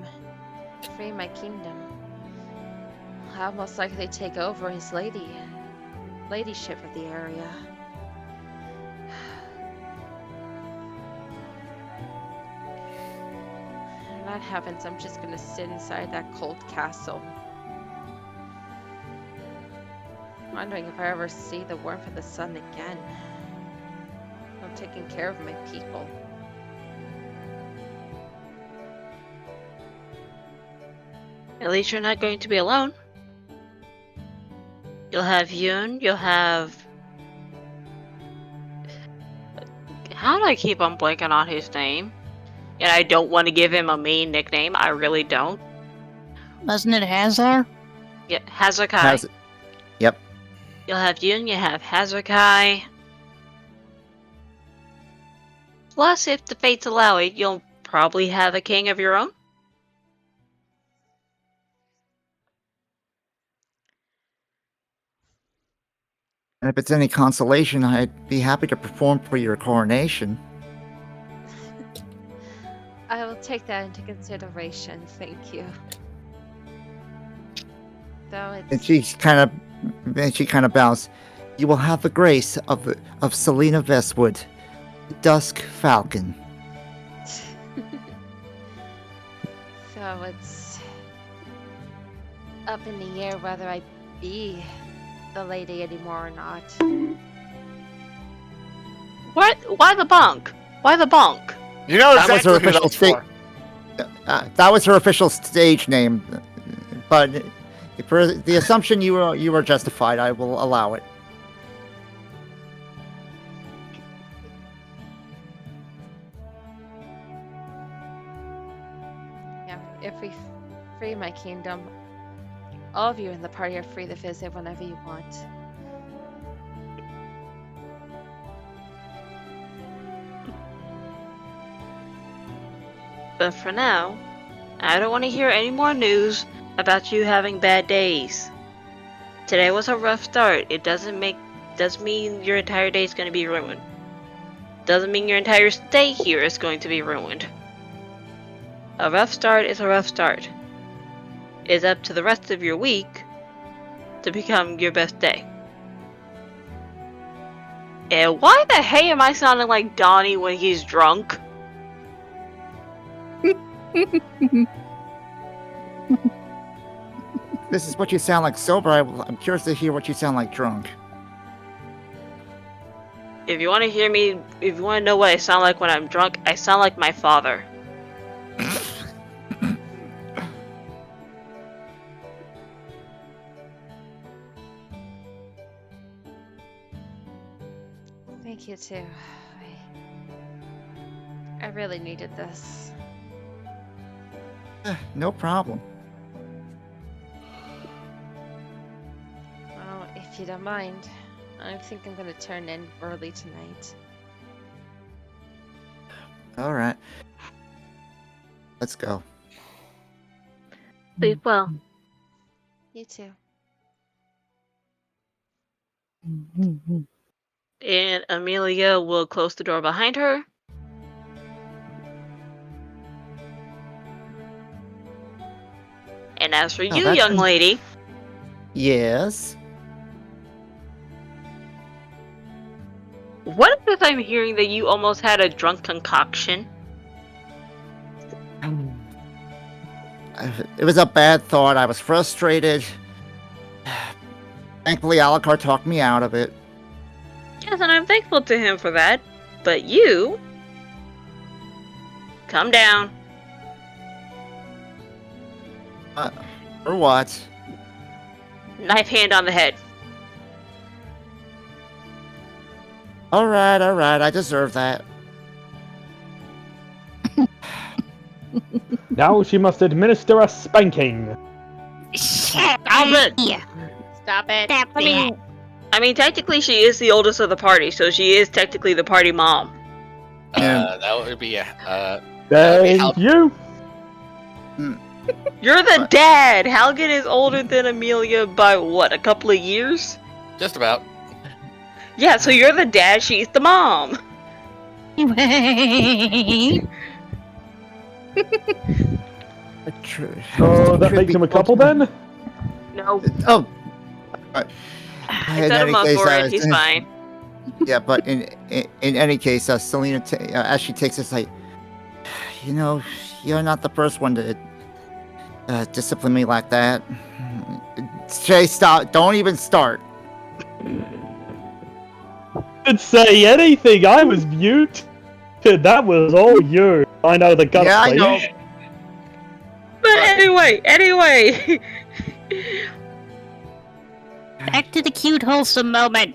my kingdom, I'll most likely take over his ladyship of the area. that happens, I'm just gonna sit inside that cold castle. Wondering if I ever see the warmth of the sun again. I'm taking care of my people. At least you're not going to be alone. You'll have Yoon, you'll have... How do I keep on blanking on his name? And I don't want to give him a mean nickname, I really don't. Wasn't it Hazar? Yeah, Hazukai. Yep. You'll have Yoon, you have Hazukai. Plus, if the fates allow it, you'll probably have a king of your own. And if it's any consolation, I'd be happy to perform for your coronation. I will take that into consideration, thank you. Though And it's... she kind of bows. You will have the grace of Selena Vestwood, the Dusk Falcon. So it's up in the air whether I be the lady anymore or not. What? Why the bunk? Why the bunk? You know That was exactly her who official that's for. That was her official stage name, but for the assumption you were justified, I will allow it. Yeah, if we free my kingdom, all of you in the party are free to visit whenever you want. But for now, I don't want to hear any more news about you having bad days. Today was a rough start. It doesn't mean your entire day is going to be ruined. Doesn't mean your entire stay here is going to be ruined. A rough start is a rough start. It's up to the rest of your week to become your best day. And why the hey am I sounding like Donnie when he's drunk? This is what you sound like sober. I'm curious to hear what you sound like drunk. If you want to hear me, if you want to know what I sound like when I'm drunk, I sound like my father. Thank you too. I really needed this. No problem. Well, if you don't mind, I think I'm gonna turn in early tonight. All right. Let's go. Sleep well. You too. And Amelia will close the door behind her. And as for you, that's young lady, Yes. what is this I'm hearing that you almost had a drunk concoction? It was a bad thought. I was frustrated. Thankfully, Alucard talked me out of it. Yes, and I'm thankful to him for that. But you... Come down. For what? Knife hand on the head. All right. I deserve that. Now she must administer a spanking. Stop it! Stop it! I mean, technically she is the oldest of the party, so she is technically the party mom. That would be Thank you. You're the dad! Halgan is older than Amelia by, what, a couple of years? just about. Yeah, so you're the dad, she's the mom. Wait. So that makes him a couple then? No, Oh. I set him up for it, he's fine. Yeah, but in any case, Selena, as she takes this, like, you know, you're not the first one to discipline me like that. Jay, stop! Don't even start. Didn't say anything. I was mute. That was all you. I know the gunplay. Yeah, I know. But anyway. Back to the cute, wholesome moment.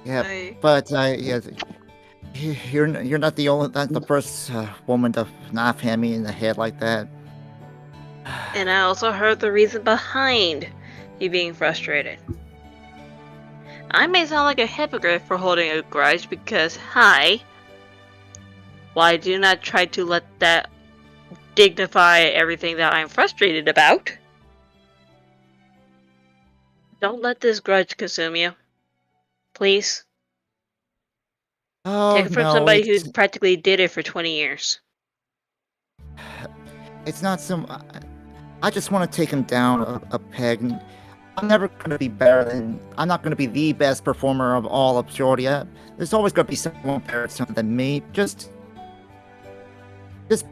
Yeah, but yeah, you're not the first woman to knife hand me in the head like that. And I also heard the reason behind you being frustrated. I may sound like a hypocrite for holding a grudge because, while I do not try to let that dignify everything that I'm frustrated about, don't let this grudge consume you. Please. Oh, Take it from no, somebody who practically did it for 20 years. It's not some. I just want to take him down a peg. I'm never going to be better than. I'm not going to be the best performer of all of Jordia. There's always going to be someone better than me. Just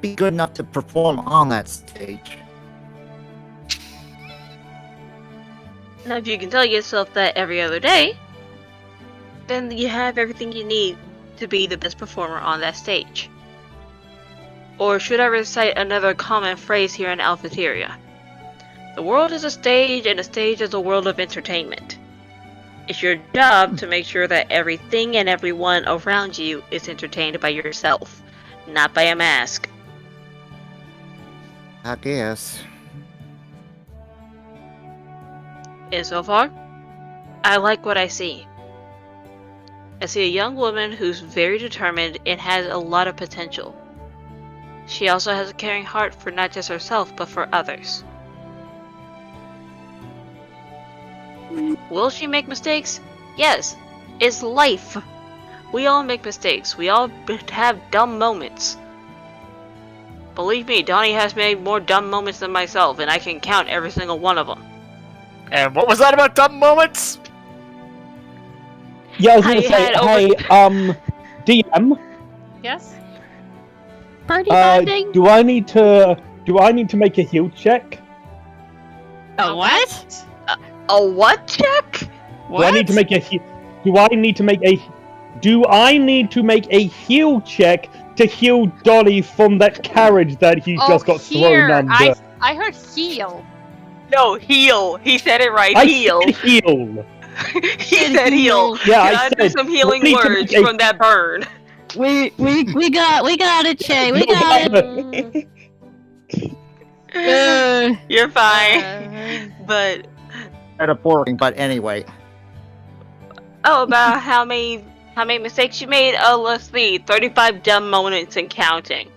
be good enough to perform on that stage. Now, if you can tell yourself that every other day, then you have everything you need to be the best performer on that stage. Or should I recite another common phrase here in Alphateria? The world is a stage, and a stage is a world of entertainment. It's your job to make sure that everything and everyone around you is entertained by yourself, not by a mask. I guess. And so far, I like what I see. I see a young woman who's very determined and has a lot of potential. She also has a caring heart for not just herself, but for others. Will she make mistakes? Yes. It's life. We all make mistakes. We all have dumb moments. Believe me, Donnie has made more dumb moments than myself, and I can count every single one of them. And what was that about dumb moments? Yeah, I was gonna say, DM. Yes? Party bonding? Do I need to make a heal check? A what? A what check? Do I need to make a heal check to heal Donnie from that carriage that he just got thrown under? I heard heal. No, heal. He said it right. I Heal. said heal. He said heal. Yeah, I Gotta do said some healing we need to words make a- from that burn. We got it, Shay. We got it. You're fine. But Metaphoric, but anyway. about how many mistakes you made? Oh, let's see. 35 dumb moments and counting.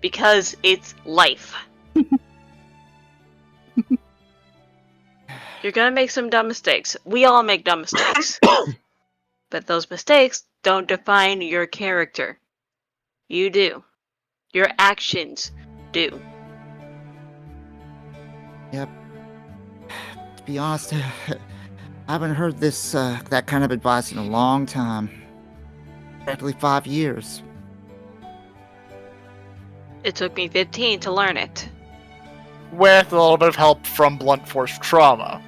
Because it's life. You're gonna make some dumb mistakes. We all make dumb mistakes. But those mistakes don't define your character. You do. Your actions do. Yep. To be honest, I haven't heard that kind of advice in a long time. Practically 5 years. It took me 15 to learn it. With a little bit of help from blunt force trauma.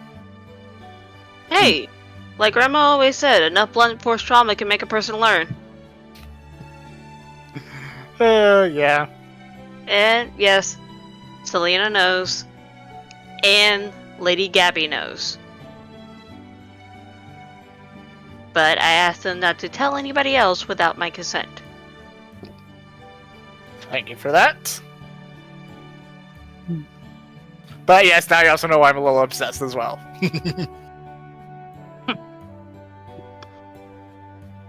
Hey, like Grandma always said, enough blunt force trauma can make a person learn. Yeah. And yes, Selena knows. And Lady Gabby knows. But I asked them not to tell anybody else without my consent. Thank you for that. But yes, now you also know I'm a little obsessed as well.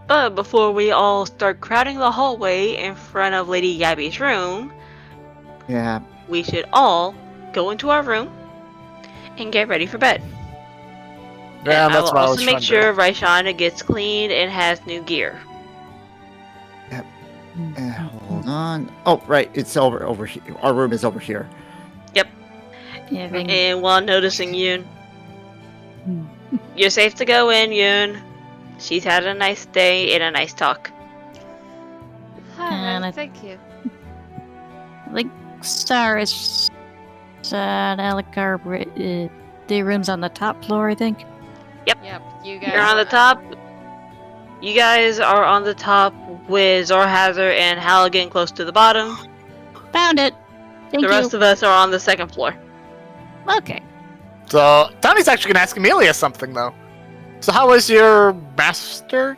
But before we all start crowding the hallway in front of Lady Gabby's room, Yeah. we should all go into our room and get ready for bed. Yeah, And I that's will what I was also make trying to sure Raishana gets cleaned and has new gear. Hold on. Oh, right. It's over here. Our room is over here. And while noticing Yoon, you're safe to go in, Yoon. She's had a nice day and a nice talk. I Thank you. think Cyrus and Alucard, their room's on the top floor, I think. Yep, you guys You're on the top. You guys are on the top with Zorhazar and Halligan close to the bottom. Found it. Thank The rest of us are on the second floor. Okay. So Tony's actually gonna ask Amelia something though. So how was your master?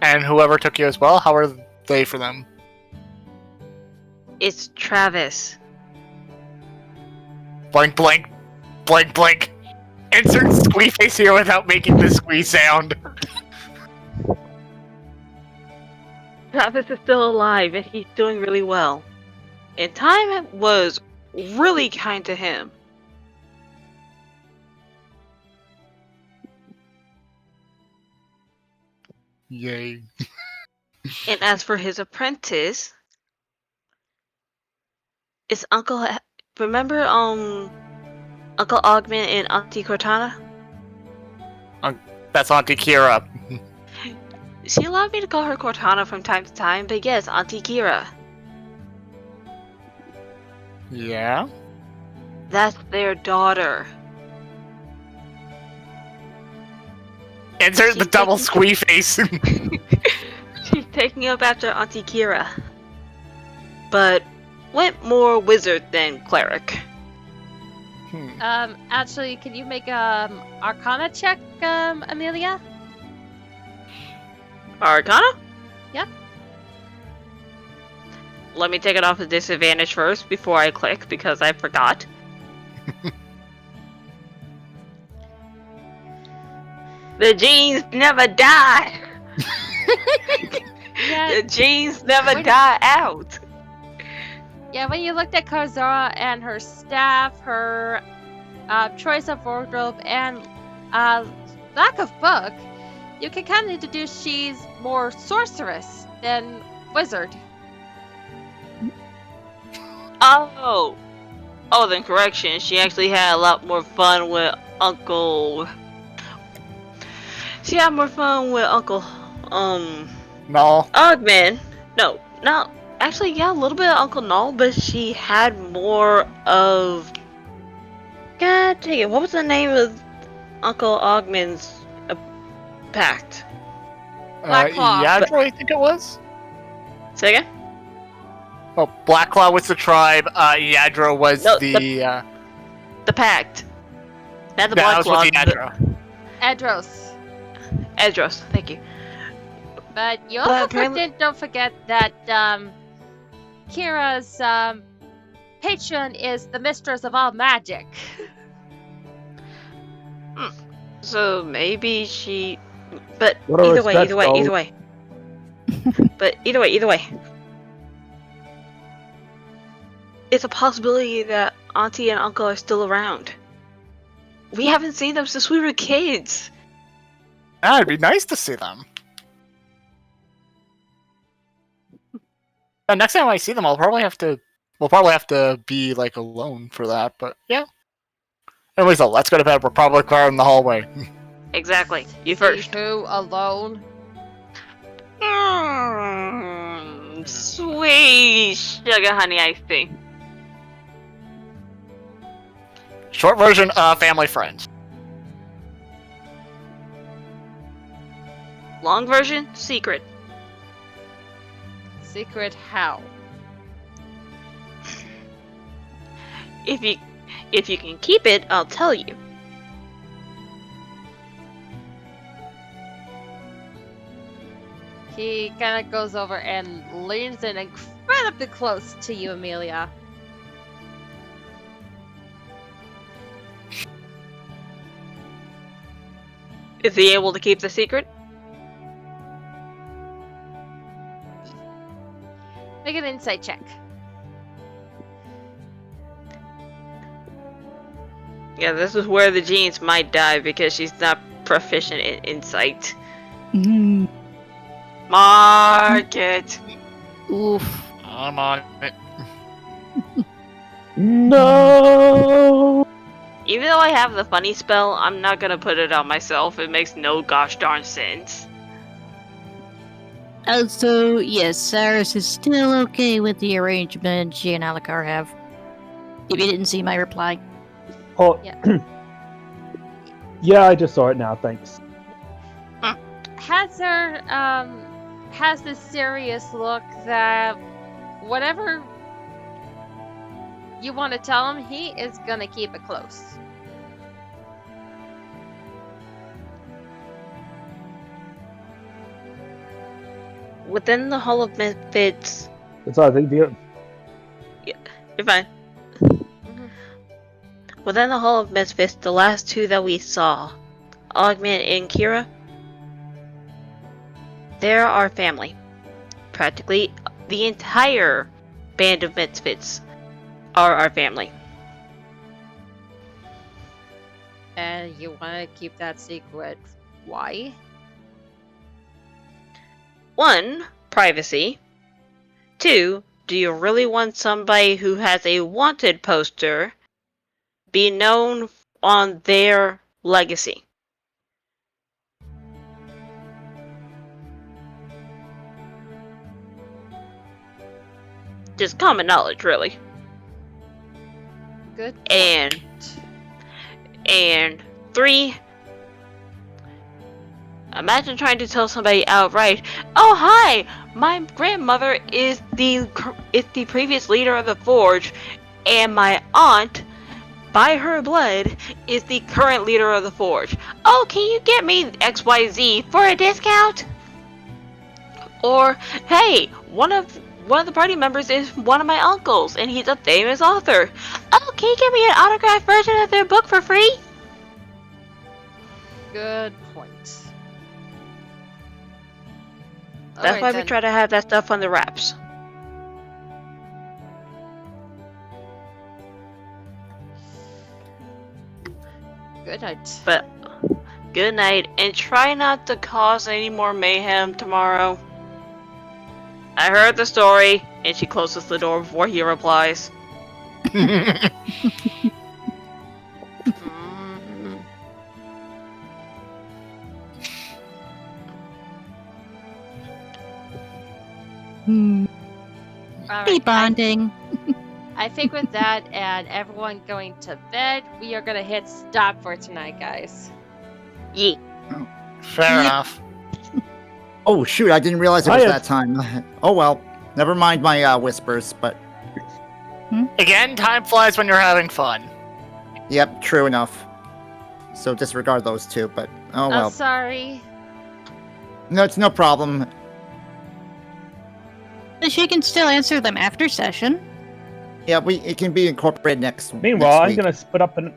And whoever took you as well, how are they for them? It's Travis. Blank, blank, blank, blank. Insert squee face here without making the squee sound. Travis is still alive and he's doing really well. And time was really kind to him. Yay. And as for his apprentice, it's Uncle. Remember, Uncle Augment and Auntie Cortana? That's Auntie Kira. She allowed me to call her Cortana from time to time, but yes, Auntie Kira. Yeah? That's their daughter. Insert the She's double taking- squee face. She's taking up after Auntie Kira. But went more wizard than cleric. Actually, can you make Arcana check, Amelia? Arcana? Yep. Let me take it off the disadvantage first before I click because I forgot. The genes never die. Yeah, The genes never Wait. die out. yeah. When you looked at Karzora and her staff, her choice of wardrobe, and lack of book, you can kind of deduce she's more sorceress than wizard. Oh, then correction. She actually had a lot more fun with Uncle. She had more fun with Uncle, No. Augment. No. Actually, yeah, a little bit of Uncle Null, but she had more of. God dang it! What was the name of Uncle Augment's pact? Blacklaw. Yadro, I think it was? Say again? Oh, Blacklaw was the tribe, Yadro was No, the The pact. Not the that was with Blacklaw. the Yadro. Edros. Edros. Thank you. But you But also apparently- don't forget that Kira's patron is the mistress of all magic. So maybe she. But What are either her way, stats, either way, though? either way. But either way. It's a possibility that Auntie and Uncle are still around. We haven't seen them since we were kids. Ah, it'd be nice to see them. Next time I see them, we'll probably have to be like alone for that. But yeah. Anyways, though, let's go to bed. We're probably clear in the hallway. Exactly. You See first. who alone? Sweet sugar honey iced tea. Short version, family friends. Long version, secret. Secret how? If you can keep it, I'll tell you. He kind of goes over and leans in incredibly close to you, Amelia. Is he able to keep the secret? Make an insight check. Yeah, this is where the genes might die because she's not proficient in insight. Mm, Market. oof. I'm on it. No. Even though I have the funny spell, I'm not gonna put it on myself. It makes no gosh darn sense. Also, yes, Cyrus is still okay with the arrangement she and Alucard have. If you didn't see my reply. Oh, Yeah. yeah, I just saw it now. Thanks. Hazard has this serious look that whatever you want to tell him, he is gonna keep it close. Within the Hall of Misfits, It's I think the you're fine. Within the Hall of Misfits, the last two that we saw, Augment and Kira, they're our family. Practically the entire band of Misfits are our family. And you want to keep that secret. Why? 1, privacy. 2, do you really want somebody who has a wanted poster be known on their legacy? Just common knowledge, really. Good. And 3, imagine trying to tell somebody outright, "Oh hi, my grandmother is the previous leader of the Forge, and my aunt, by her blood, is the current leader of the Forge. Oh, can you get me XYZ for a discount?" Or, "Hey, one of the party members is one of my uncles, and he's a famous author. Oh, can you give me an autographed version of their book for free?" Good point. That's why we try to have that stuff on the wraps. Good night. But good night, and try not to cause any more mayhem tomorrow. I heard the story, and she closes the door before he replies. Hmm. All Be right, bonding. I think with that and everyone going to bed, we are gonna hit stop for tonight, guys. Yeet. Fair enough. Oh shoot! I didn't realize it was Hiya. that time. Oh well. Never mind my whispers. But Again, time flies when you're having fun. yep, true enough. So disregard those two. But oh well. Sorry. No, it's no problem. But she can still answer them after session. Yeah, it can be incorporated next. Meanwhile, next I'm week. gonna split up an.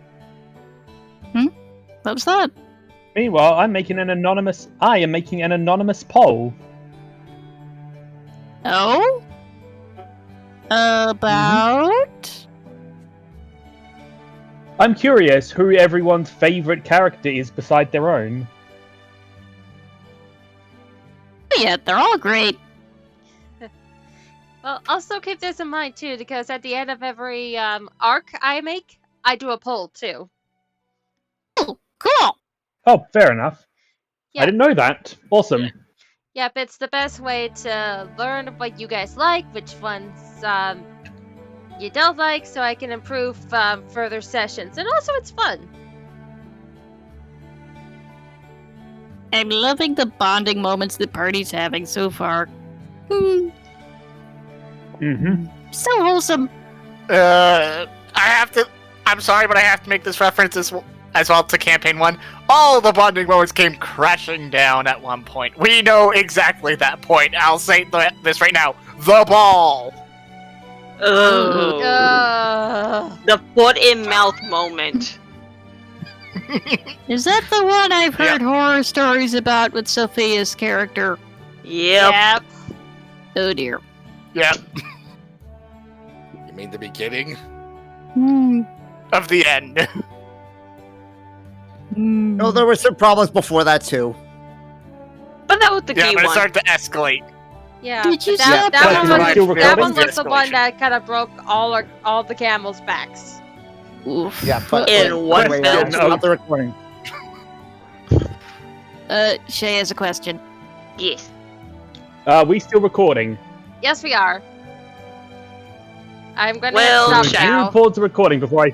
What was that? Meanwhile, I am making an anonymous poll. Oh? About? I'm curious who everyone's favorite character is beside their own. Yeah, they're all great. Well, also keep this in mind too, because at the end of every arc I make, I do a poll too. Oh, cool. Oh, fair enough. Yeah. I didn't know that. Awesome. Yep, it's the best way to learn what you guys like, which ones you don't like, so I can improve further sessions. And also, it's fun. I'm loving the bonding moments the party's having so far. Mm-hmm. So wholesome. I'm sorry, but I have to make this reference as well to Campaign 1. All the bonding moments came crashing down at one point. We know exactly that point. I'll say this right now. The ball! Oh. The foot in mouth moment. Is that the one I've heard horror stories about with Sophia's character? Yep. Oh dear. Yep. You mean the beginning? Of the end. No, there were some problems before that too. But that was the Yeah, key but it one. started to escalate. Yeah. Did you that, say that that? one Like, was, still that one recording? was the one De-escalation. that kind of broke all the camel's backs. Oof. Yeah, but In one anyway, film. stop the recording. Shay has a question. Yes. Are we still recording? Yes, we are. I'm gonna Well, stop check. You now. pause the recording before I